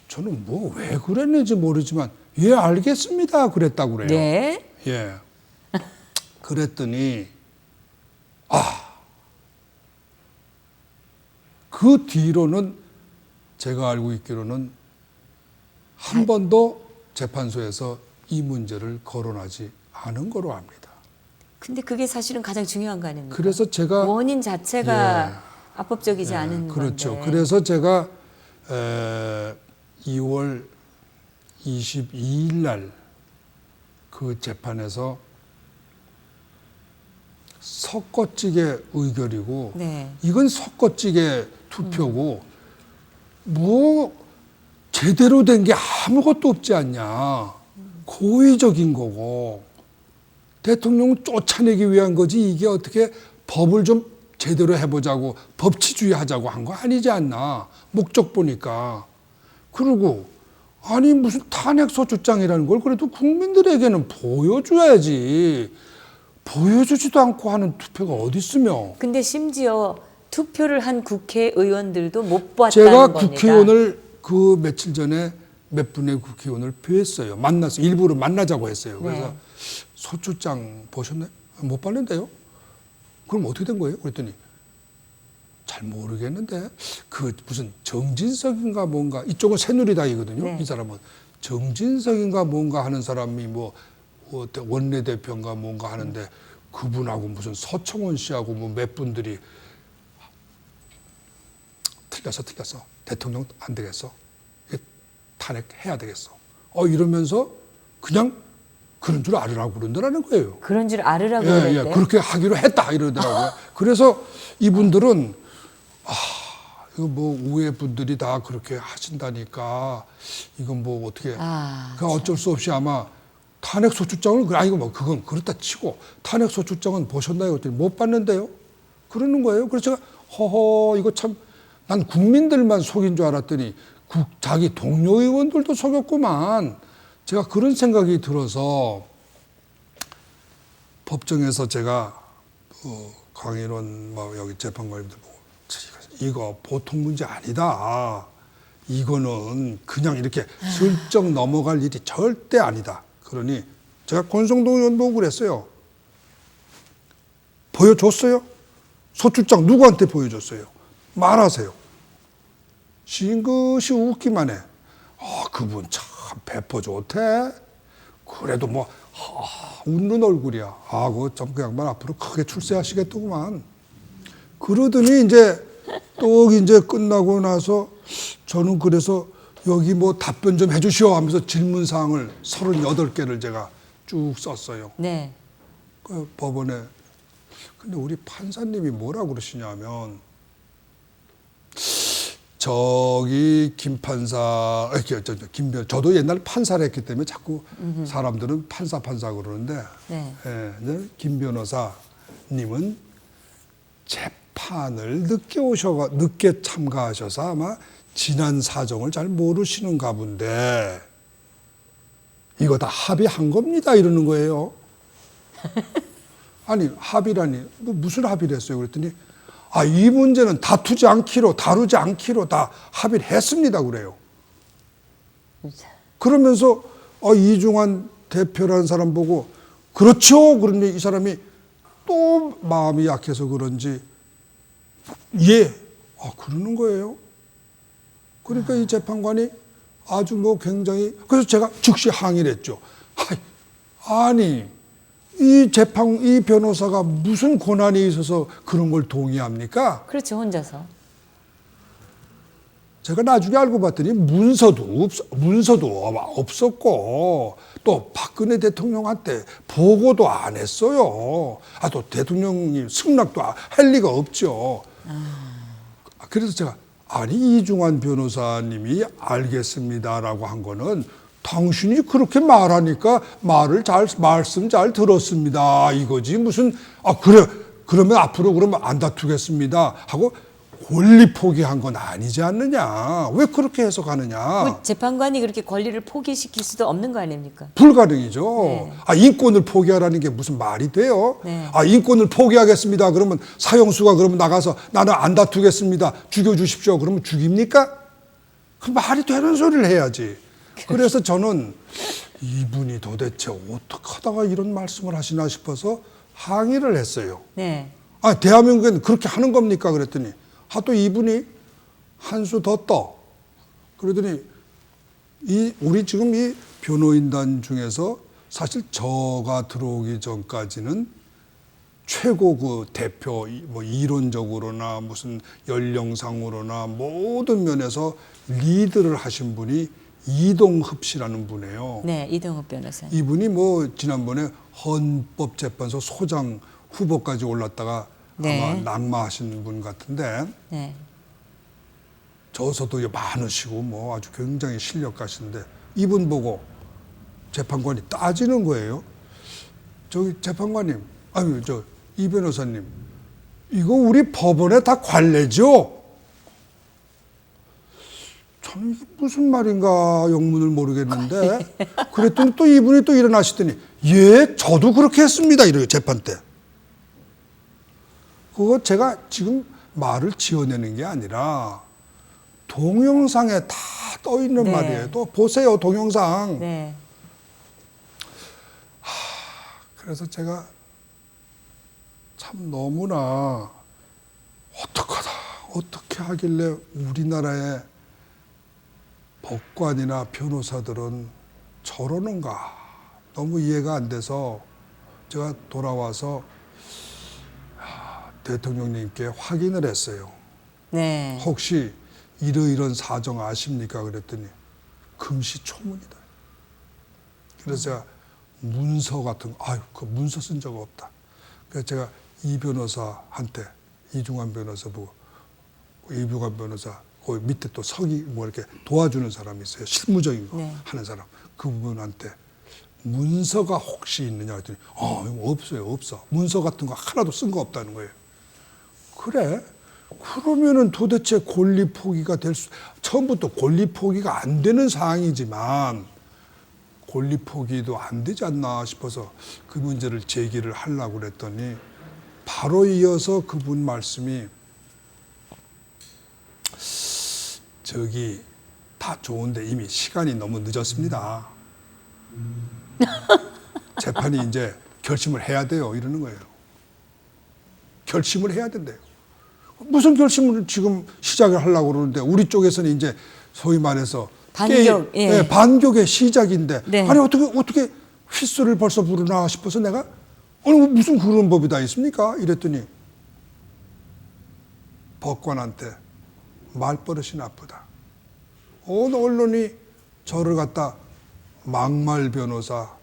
[SPEAKER 2] 저는 왜 그랬는지 모르지만 예 알겠습니다 그랬다고 그래요.
[SPEAKER 1] 네.
[SPEAKER 2] 예. 그랬더니 그 뒤로는 제가 알고 있기로는 한 번도 재판소에서 이 문제를 거론하지 않은 거로 압니다.
[SPEAKER 1] 근데 그게 사실은 가장 중요한 거 아닙니까?
[SPEAKER 2] 그래서 제가
[SPEAKER 1] 원인 자체가 합법적이지 않은
[SPEAKER 2] 그렇죠.
[SPEAKER 1] 건데.
[SPEAKER 2] 그래서 제가 2월 22일 날 그 재판에서 섞어찌개 의결이고
[SPEAKER 1] 네.
[SPEAKER 2] 이건 섞어찌개 투표고 제대로 된 게 아무것도 없지 않냐. 고의적인 거고 대통령을 쫓아내기 위한 거지 이게 어떻게 법을 좀 제대로 해보자고 법치주의 하자고 한 거 아니지 않나. 목적 보니까. 그리고 아니 무슨 탄핵소추장이라는 걸 그래도 국민들에게는 보여줘야지. 보여주지도 않고 하는 투표가 어디 있으며.
[SPEAKER 1] 근데 심지어 투표를 한 국회의원들도 못 봤다는
[SPEAKER 2] 제가
[SPEAKER 1] 겁니다.
[SPEAKER 2] 국회의원을 그 며칠 전에 몇 분의 국회의원을 뵀어요. 만났어요. 일부러 만나자고 했어요. 그래서
[SPEAKER 1] 네.
[SPEAKER 2] 소추장 보셨나요? 못 봤는데요. 그럼 어떻게 된 거예요? 그랬더니 잘 모르겠는데 그 무슨 정진석인가 뭔가 이쪽은 새누리당이거든요.
[SPEAKER 1] 네.
[SPEAKER 2] 이 사람은 정진석인가 뭔가 하는 사람이 원내대표인가 뭔가 하는데 그분하고 무슨 서청원 씨하고 몇 분들이 틀렸어. 대통령 안 되겠어. 탄핵해야 되겠어. 이러면서 그냥 그런 줄 알으라고 그러더라는 거예요.
[SPEAKER 1] 그런 줄 알으라고 그랬대요?
[SPEAKER 2] 그렇게 하기로 했다 이러더라고요. 그래서 이분들은 이거 우회 분들이 다 그렇게 하신다니까 이건 어떻게 그러니까 어쩔 수 없이 아마 탄핵소추장을 그건 그렇다 치고 탄핵소추장은 보셨나요? 그랬더니 못 봤는데요. 그러는 거예요. 그래서 제가 이거 참 난 국민들만 속인 줄 알았더니 자기 동료 의원들도 속였구만. 제가 그런 생각이 들어서 법정에서 제가 강인원 여기 재판관님들 보고 이거 보통 문제 아니다. 이거는 그냥 이렇게 슬쩍 넘어갈 일이 절대 아니다. 그러니 제가 권성동 의원 보고 그랬어요. 보여줬어요? 소추장 누구한테 보여줬어요? 말하세요. 싱긋이 웃기만 해. 그분 참 배포 좋대. 그래도 웃는 얼굴이야. 그 양반 앞으로 크게 출세하시겠더구만. 그러더니 이제 끝나고 나서 저는 그래서 여기 답변 좀 해주시오 하면서 질문사항을 38개를 제가 쭉 썼어요.
[SPEAKER 1] 네.
[SPEAKER 2] 그 법원에. 근데 우리 판사님이 뭐라고 그러시냐면 저기 김 판사, 저도 옛날 판사를 했기 때문에 자꾸 사람들은 판사 그러는데
[SPEAKER 1] 네.
[SPEAKER 2] 김 변호사님은 재판을 늦게 참가하셔서 아마 지난 사정을 잘 모르시는가 본데 이거 다 합의한 겁니다 이러는 거예요. 아니 합의라니 무슨 합의를 했어요? 그랬더니 이 문제는 다루지 않기로 다 합의를 했습니다 그래요. 그러면서 이중환 대표라는 사람 보고 그렇죠. 그런데 이 사람이 또 마음이 약해서 그런지 그러는 거예요. 그러니까 이 재판관이 아주 굉장히 그래서 제가 즉시 항의를 했죠. 아니 이 변호사가 무슨 권한이 있어서 그런 걸 동의합니까?
[SPEAKER 1] 그렇죠, 혼자서.
[SPEAKER 2] 제가 나중에 알고 봤더니 문서도 없었고 또 박근혜 대통령한테 보고도 안 했어요. 또 대통령이 승낙도 할 리가 없죠. 그래서 제가 아니 이중환 변호사님이 알겠습니다라고 한 거는 당신이 그렇게 말하니까 말씀 잘 들었습니다 이거지 무슨 그래 그러면 앞으로 그러면 안 다투겠습니다 하고 권리 포기한 건 아니지 않느냐. 왜 그렇게 해석하느냐.
[SPEAKER 1] 그 재판관이 그렇게 권리를 포기시킬 수도 없는 거 아닙니까?
[SPEAKER 2] 불가능이죠.
[SPEAKER 1] 네.
[SPEAKER 2] 인권을 포기하라는 게 무슨 말이 돼요?
[SPEAKER 1] 네.
[SPEAKER 2] 인권을 포기하겠습니다. 그러면 사형수가 그러면 나가서 나는 안 다투겠습니다. 죽여주십시오. 그러면 죽입니까? 그 말이 되는 소리를 해야지. 그래서 저는 이분이 도대체 어떻게 하다가 이런 말씀을 하시나 싶어서 항의를 했어요.
[SPEAKER 1] 네.
[SPEAKER 2] 대한민국에는 그렇게 하는 겁니까? 그랬더니 또 이분이 한 수 더 떠. 그러더니 우리 지금 이 변호인단 중에서 사실 저가 들어오기 전까지는 최고 그 대표 뭐 이론적으로나 무슨 연령상으로나 모든 면에서 리드를 하신 분이 이동흡 씨라는 분이에요.
[SPEAKER 1] 네, 이동흡 변호사.
[SPEAKER 2] 이분이 뭐 지난번에 헌법재판소 소장 후보까지 올랐다가
[SPEAKER 1] 네.
[SPEAKER 2] 아마 낙마하신 분 같은데
[SPEAKER 1] 네.
[SPEAKER 2] 저서도 많으시고 뭐 아주 굉장히 실력가신데 이분 보고 재판관이 따지는 거예요. 저기 재판관님, 이 변호사님, 이거 우리 법원에 다 관례죠? 참 이게 무슨 말인가 영문을 모르겠는데 그랬더니 또 이분이 또 일어나시더니 예, 저도 그렇게 했습니다. 이래요, 재판 때. 그거 제가 지금 말을 지어내는 게 아니라 동영상에 다 떠 있는
[SPEAKER 1] 네.
[SPEAKER 2] 말이에요. 또 보세요, 동영상.
[SPEAKER 1] 네.
[SPEAKER 2] 그래서 제가 참 너무나 어떻게 하길래 우리나라의 법관이나 변호사들은 저러는가 너무 이해가 안 돼서 제가 돌아와서 대통령님께 확인을 했어요.
[SPEAKER 1] 네.
[SPEAKER 2] 혹시 이런 사정 아십니까? 그랬더니 금시초문이다. 그래서 제가 문서 같은 그 문서 쓴 적 없다. 그래서 제가 이 변호사한테 이중환 변호사 보고 이중환 변호사 그 밑에 또 뭐 이렇게 도와주는 사람이 있어요. 실무적인 거
[SPEAKER 1] 네.
[SPEAKER 2] 하는 사람. 그분한테 문서가 혹시 있느냐 했더니 없어. 문서 같은 거 하나도 쓴 거 없다는 거예요. 그래? 그러면은 도대체 권리 포기가 처음부터 권리 포기가 안 되는 사항이지만 권리 포기도 안 되지 않나 싶어서 그 문제를 제기를 하려고 그랬더니 바로 이어서 그분 말씀이 저기 다 좋은데 이미 시간이 너무 늦었습니다. 재판이 이제 결심을 해야 돼요. 이러는 거예요. 결심을 해야 된대요. 무슨 결심을 지금 시작을 하려고 그러는데 우리 쪽에서는 이제 소위 말해서
[SPEAKER 1] 반격, 예.
[SPEAKER 2] 반격의 시작인데
[SPEAKER 1] 네.
[SPEAKER 2] 아니 어떻게 휘스를 벌써 부르나 싶어서 내가 무슨 그런 법이 다 있습니까? 이랬더니 법관한테 말버릇이 나쁘다. 온 언론이 저를 갖다 막말 변호사,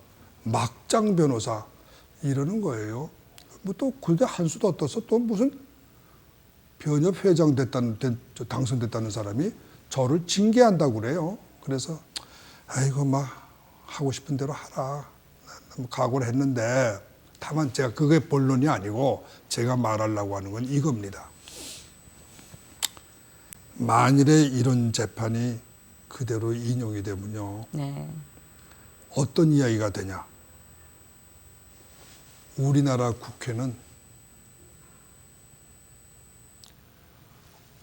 [SPEAKER 2] 막장 변호사 이러는 거예요. 뭐 또 그게 한 수도 어떠서 또 무슨 변협 회장 당선됐다는 사람이 저를 징계한다고 그래요. 그래서 아이고 막 하고 싶은 대로 하라. 각오를 했는데 다만 제가 그게 본론이 아니고 제가 말하려고 하는 건 이겁니다. 만일에 이런 재판이 그대로 인용이 되면요.
[SPEAKER 1] 네.
[SPEAKER 2] 어떤 이야기가 되냐. 우리나라 국회는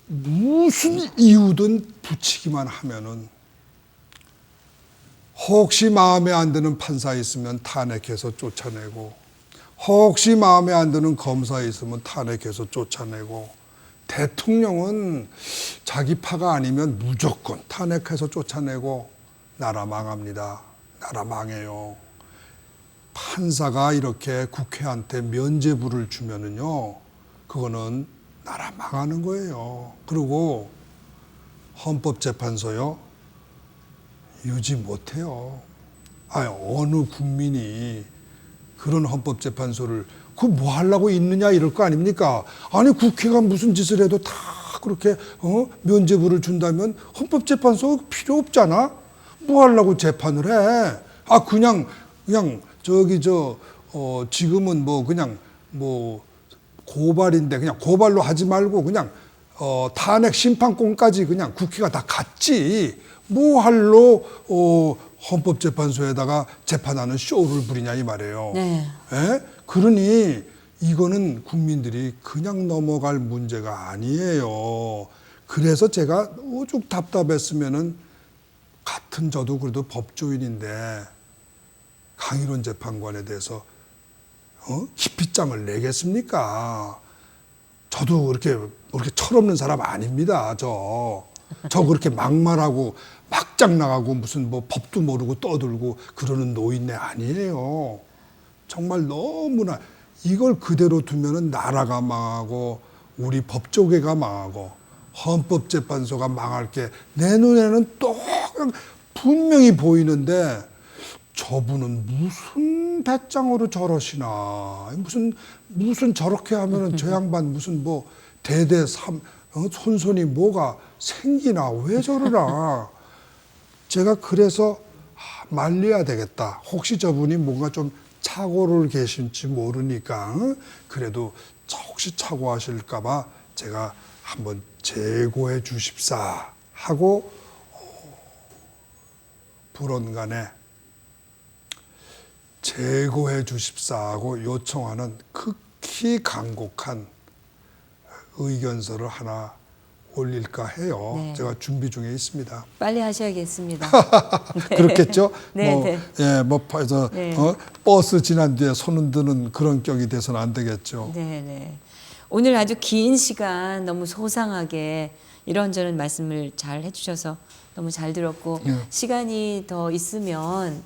[SPEAKER 2] 무슨 이유든 붙이기만 하면은 혹시 마음에 안 드는 판사 있으면 탄핵해서 쫓아내고 혹시 마음에 안 드는 검사 있으면 탄핵해서 쫓아내고 대통령은 자기 파가 아니면 무조건 탄핵해서 쫓아내고 나라 망합니다. 나라 망해요. 판사가 이렇게 국회한테 면죄부를 주면은요, 그거는 나라 망하는 거예요. 그리고 헌법재판소요, 유지 못해요. 어느 국민이 그런 헌법재판소를 그 뭐 하려고 있느냐 이럴 거 아닙니까? 아니 국회가 무슨 짓을 해도 다 그렇게 면죄부를 준다면 헌법재판소 필요 없잖아. 뭐 하려고 재판을 해? 그냥 저기 지금은 뭐 그냥 뭐 고발인데 그냥 고발로 하지 말고 그냥 탄핵 심판권까지 그냥 국회가 다 갔지. 뭐 할로 헌법재판소에다가 재판하는 쇼를 부리냐 이 말이에요.
[SPEAKER 1] 네.
[SPEAKER 2] 예? 그러니 이거는 국민들이 그냥 넘어갈 문제가 아니에요. 그래서 제가 오죽 답답했으면은 같은 저도 그래도 법조인인데 강일원 재판관에 대해서 기피장을 내겠습니까? 저도 그렇게 철없는 사람 아닙니다. 저 그렇게 막말하고 막장 나가고 무슨 뭐 법도 모르고 떠들고 그러는 노인네 아니에요. 정말 너무나 이걸 그대로 두면은 나라가 망하고 우리 법조계가 망하고 헌법재판소가 망할 게 내 눈에는 또 분명히 보이는데 저분은 무슨 배짱으로 저러시나. 무슨 저렇게 하면은 저 양반 무슨 뭐 대대 손손이 뭐가 생기나. 왜 저러나. 제가 그래서 말려야 되겠다. 혹시 저분이 뭔가 좀 착오를 계실지 모르니까 그래도 혹시 착오하실까 봐 제가 한번 재고해 주십사 하고 불언간에 재고해 주십사 하고 요청하는 극히 간곡한 의견서를 하나 올릴까 해요.
[SPEAKER 1] 네.
[SPEAKER 2] 제가 준비 중에 있습니다.
[SPEAKER 1] 빨리 하셔야겠습니다.
[SPEAKER 2] 그렇겠죠?
[SPEAKER 1] 네,
[SPEAKER 2] 뭐,
[SPEAKER 1] 네.
[SPEAKER 2] 예, 뭐,
[SPEAKER 1] 네.
[SPEAKER 2] 버스 지난 뒤에 손 흔드는 그런 격이 돼서는 안 되겠죠.
[SPEAKER 1] 네, 네. 오늘 아주 긴 시간 너무 소상하게 이런저런 말씀을 잘 해주셔서 너무 잘 들었고
[SPEAKER 2] 예.
[SPEAKER 1] 시간이 더 있으면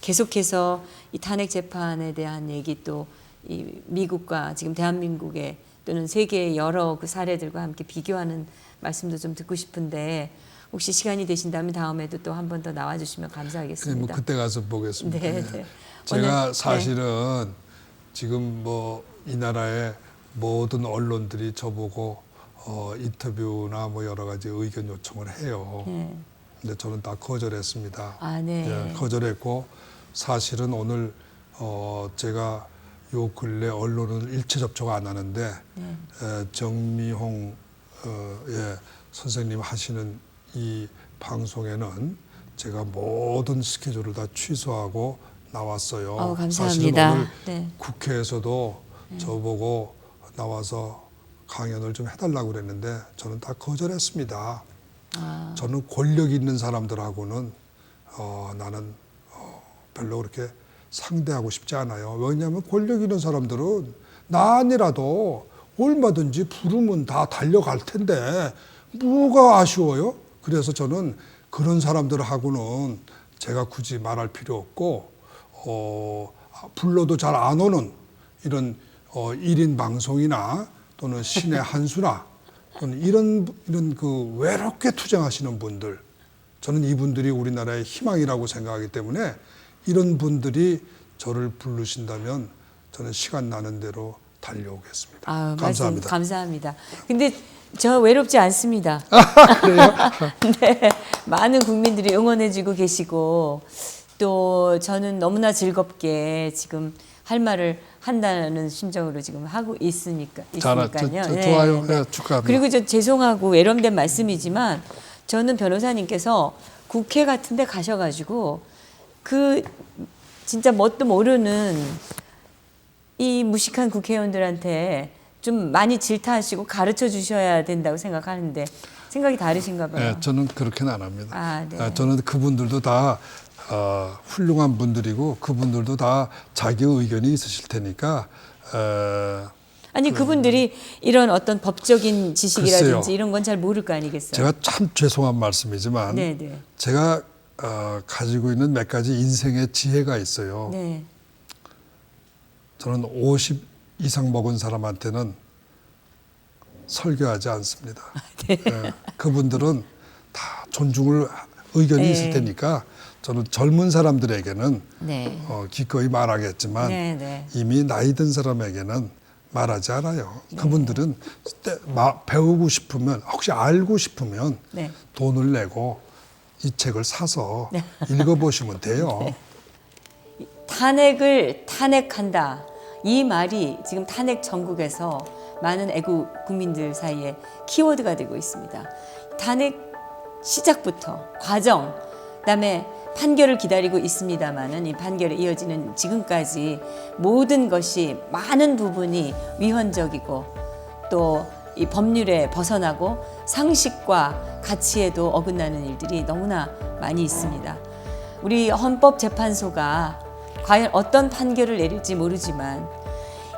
[SPEAKER 1] 계속해서 이 탄핵 재판에 대한 얘기 또 이 미국과 지금 대한민국의 또는 세계의 여러 그 사례들과 함께 비교하는 말씀도 좀 듣고 싶은데 혹시 시간이 되신다면 다음에도 또 한 번 더 나와주시면
[SPEAKER 2] 뭐
[SPEAKER 1] 감사하겠습니다.
[SPEAKER 2] 그때 가서 보겠습니다.
[SPEAKER 1] 네,
[SPEAKER 2] 예.
[SPEAKER 1] 네.
[SPEAKER 2] 제가
[SPEAKER 1] 오늘,
[SPEAKER 2] 사실은 지금 뭐 이 나라의 모든 언론들이 저보고 인터뷰나 뭐 여러 가지 의견 요청을 해요.
[SPEAKER 1] 네.
[SPEAKER 2] 근데 저는 다 거절했습니다.
[SPEAKER 1] 아, 네.
[SPEAKER 2] 예, 거절했고 사실은 오늘 제가 요 근래 언론을 일체 접촉 안 하는데
[SPEAKER 1] 네.
[SPEAKER 2] 정미홍 선생님 하시는 이 방송에는 제가 모든 스케줄을 다 취소하고 나왔어요.
[SPEAKER 1] 감사합니다.
[SPEAKER 2] 사실은 오늘
[SPEAKER 1] 네.
[SPEAKER 2] 국회에서도 저보고 나와서 강연을 좀 해달라고 그랬는데 저는 다 거절했습니다. 저는 권력 있는 사람들하고는 나는 별로 그렇게 상대하고 싶지 않아요. 왜냐하면 권력 있는 사람들은 나 아니라도 얼마든지 부르면 다 달려갈 텐데 뭐가 아쉬워요? 그래서 저는 그런 사람들하고는 제가 굳이 말할 필요 없고 불러도 잘 안 오는 이런 1인 방송이나 또는 신의 한수나 또는 이런 그 외롭게 투쟁하시는 분들 저는 이분들이 우리나라의 희망이라고 생각하기 때문에 이런 분들이 저를 부르신다면 저는 시간 나는 대로 달려오겠습니다. 감사합니다.
[SPEAKER 1] 감사합니다. 근데 저 외롭지 않습니다.
[SPEAKER 2] 그래요?
[SPEAKER 1] 네, 많은 국민들이 응원해주고 계시고 또 저는 너무나 즐겁게 지금 할 말을 한다는 심정으로 지금 하고 있으니까요.
[SPEAKER 2] 좋아요. 네, 축하합니다.
[SPEAKER 1] 그리고 저 죄송하고 외람된 말씀이지만 저는 변호사님께서 국회 같은 데 가셔가지고 그 진짜 뭣도 모르는 이 무식한 국회의원들한테 좀 많이 질타하시고 가르쳐 주셔야 된다고 생각하는데 생각이 다르신가 봐요.
[SPEAKER 2] 네, 저는 그렇게는 안 합니다.
[SPEAKER 1] 네.
[SPEAKER 2] 저는 그분들도 다 훌륭한 분들이고 그분들도 다 자기 의견이 있으실 테니까
[SPEAKER 1] 아니 그분들이 이런 어떤 법적인 지식이라든지
[SPEAKER 2] 글쎄요.
[SPEAKER 1] 이런 건 잘 모를 거 아니겠어요?
[SPEAKER 2] 제가 참 죄송한 말씀이지만
[SPEAKER 1] 네네.
[SPEAKER 2] 제가 가지고 있는 몇 가지 인생의 지혜가 있어요.
[SPEAKER 1] 네.
[SPEAKER 2] 저는 50 이상 먹은 사람한테는 설교하지 않습니다.
[SPEAKER 1] 네.
[SPEAKER 2] 예, 그분들은 다 존중을 의견이
[SPEAKER 1] 네.
[SPEAKER 2] 있을 테니까 저는 젊은 사람들에게는
[SPEAKER 1] 네.
[SPEAKER 2] 기꺼이 말하겠지만
[SPEAKER 1] 네, 네.
[SPEAKER 2] 이미 나이 든 사람에게는 말하지 않아요.
[SPEAKER 1] 네.
[SPEAKER 2] 그분들은 배우고 싶으면 혹시 알고 싶으면
[SPEAKER 1] 네.
[SPEAKER 2] 돈을 내고 이 책을 사서
[SPEAKER 1] 네.
[SPEAKER 2] 읽어보시면 돼요.
[SPEAKER 1] 탄핵을 탄핵한다. 이 말이 지금 탄핵 전국에서 많은 애국 국민들 사이에 키워드가 되고 있습니다. 탄핵 시작부터 과정, 그다음에 판결을 기다리고 있습니다만은 이 판결에 이어지는 지금까지 모든 것이 많은 부분이 위헌적이고 또 이 법률에 벗어나고 상식과 가치에도 어긋나는 일들이 너무나 많이 있습니다. 우리 헌법재판소가 과연 어떤 판결을 내릴지 모르지만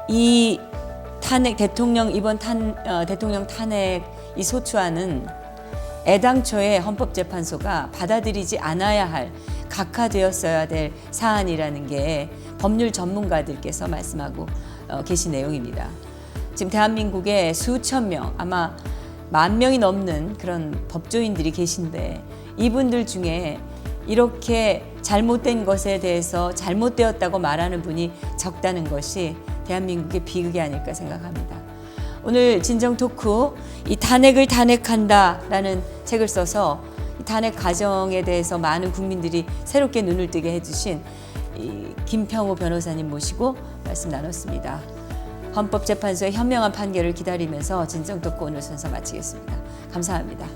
[SPEAKER 1] 이 탄핵 대통령 이번 대통령 탄핵 이 소추안은 애당초에 헌법재판소가 받아들이지 않아야 할 각하되었어야 될 사안이라는 게 법률 전문가들께서 말씀하고 계신 내용입니다. 지금 대한민국에 수천 명, 아마 10,000명이 넘는 그런 법조인들이 계신데 이분들 중에 이렇게 잘못된 것에 대해서 잘못되었다고 말하는 분이 적다는 것이 대한민국의 비극이 아닐까 생각합니다. 오늘 진정 토크 이 탄핵을 탄핵한다라는 책을 써서 이 탄핵 과정에 대해서 많은 국민들이 새롭게 눈을 뜨게 해주신 이 김평호 변호사님 모시고 말씀 나눴습니다. 헌법재판소의 현명한 판결을 기다리면서 진정 토크 오늘 순서 마치겠습니다. 감사합니다.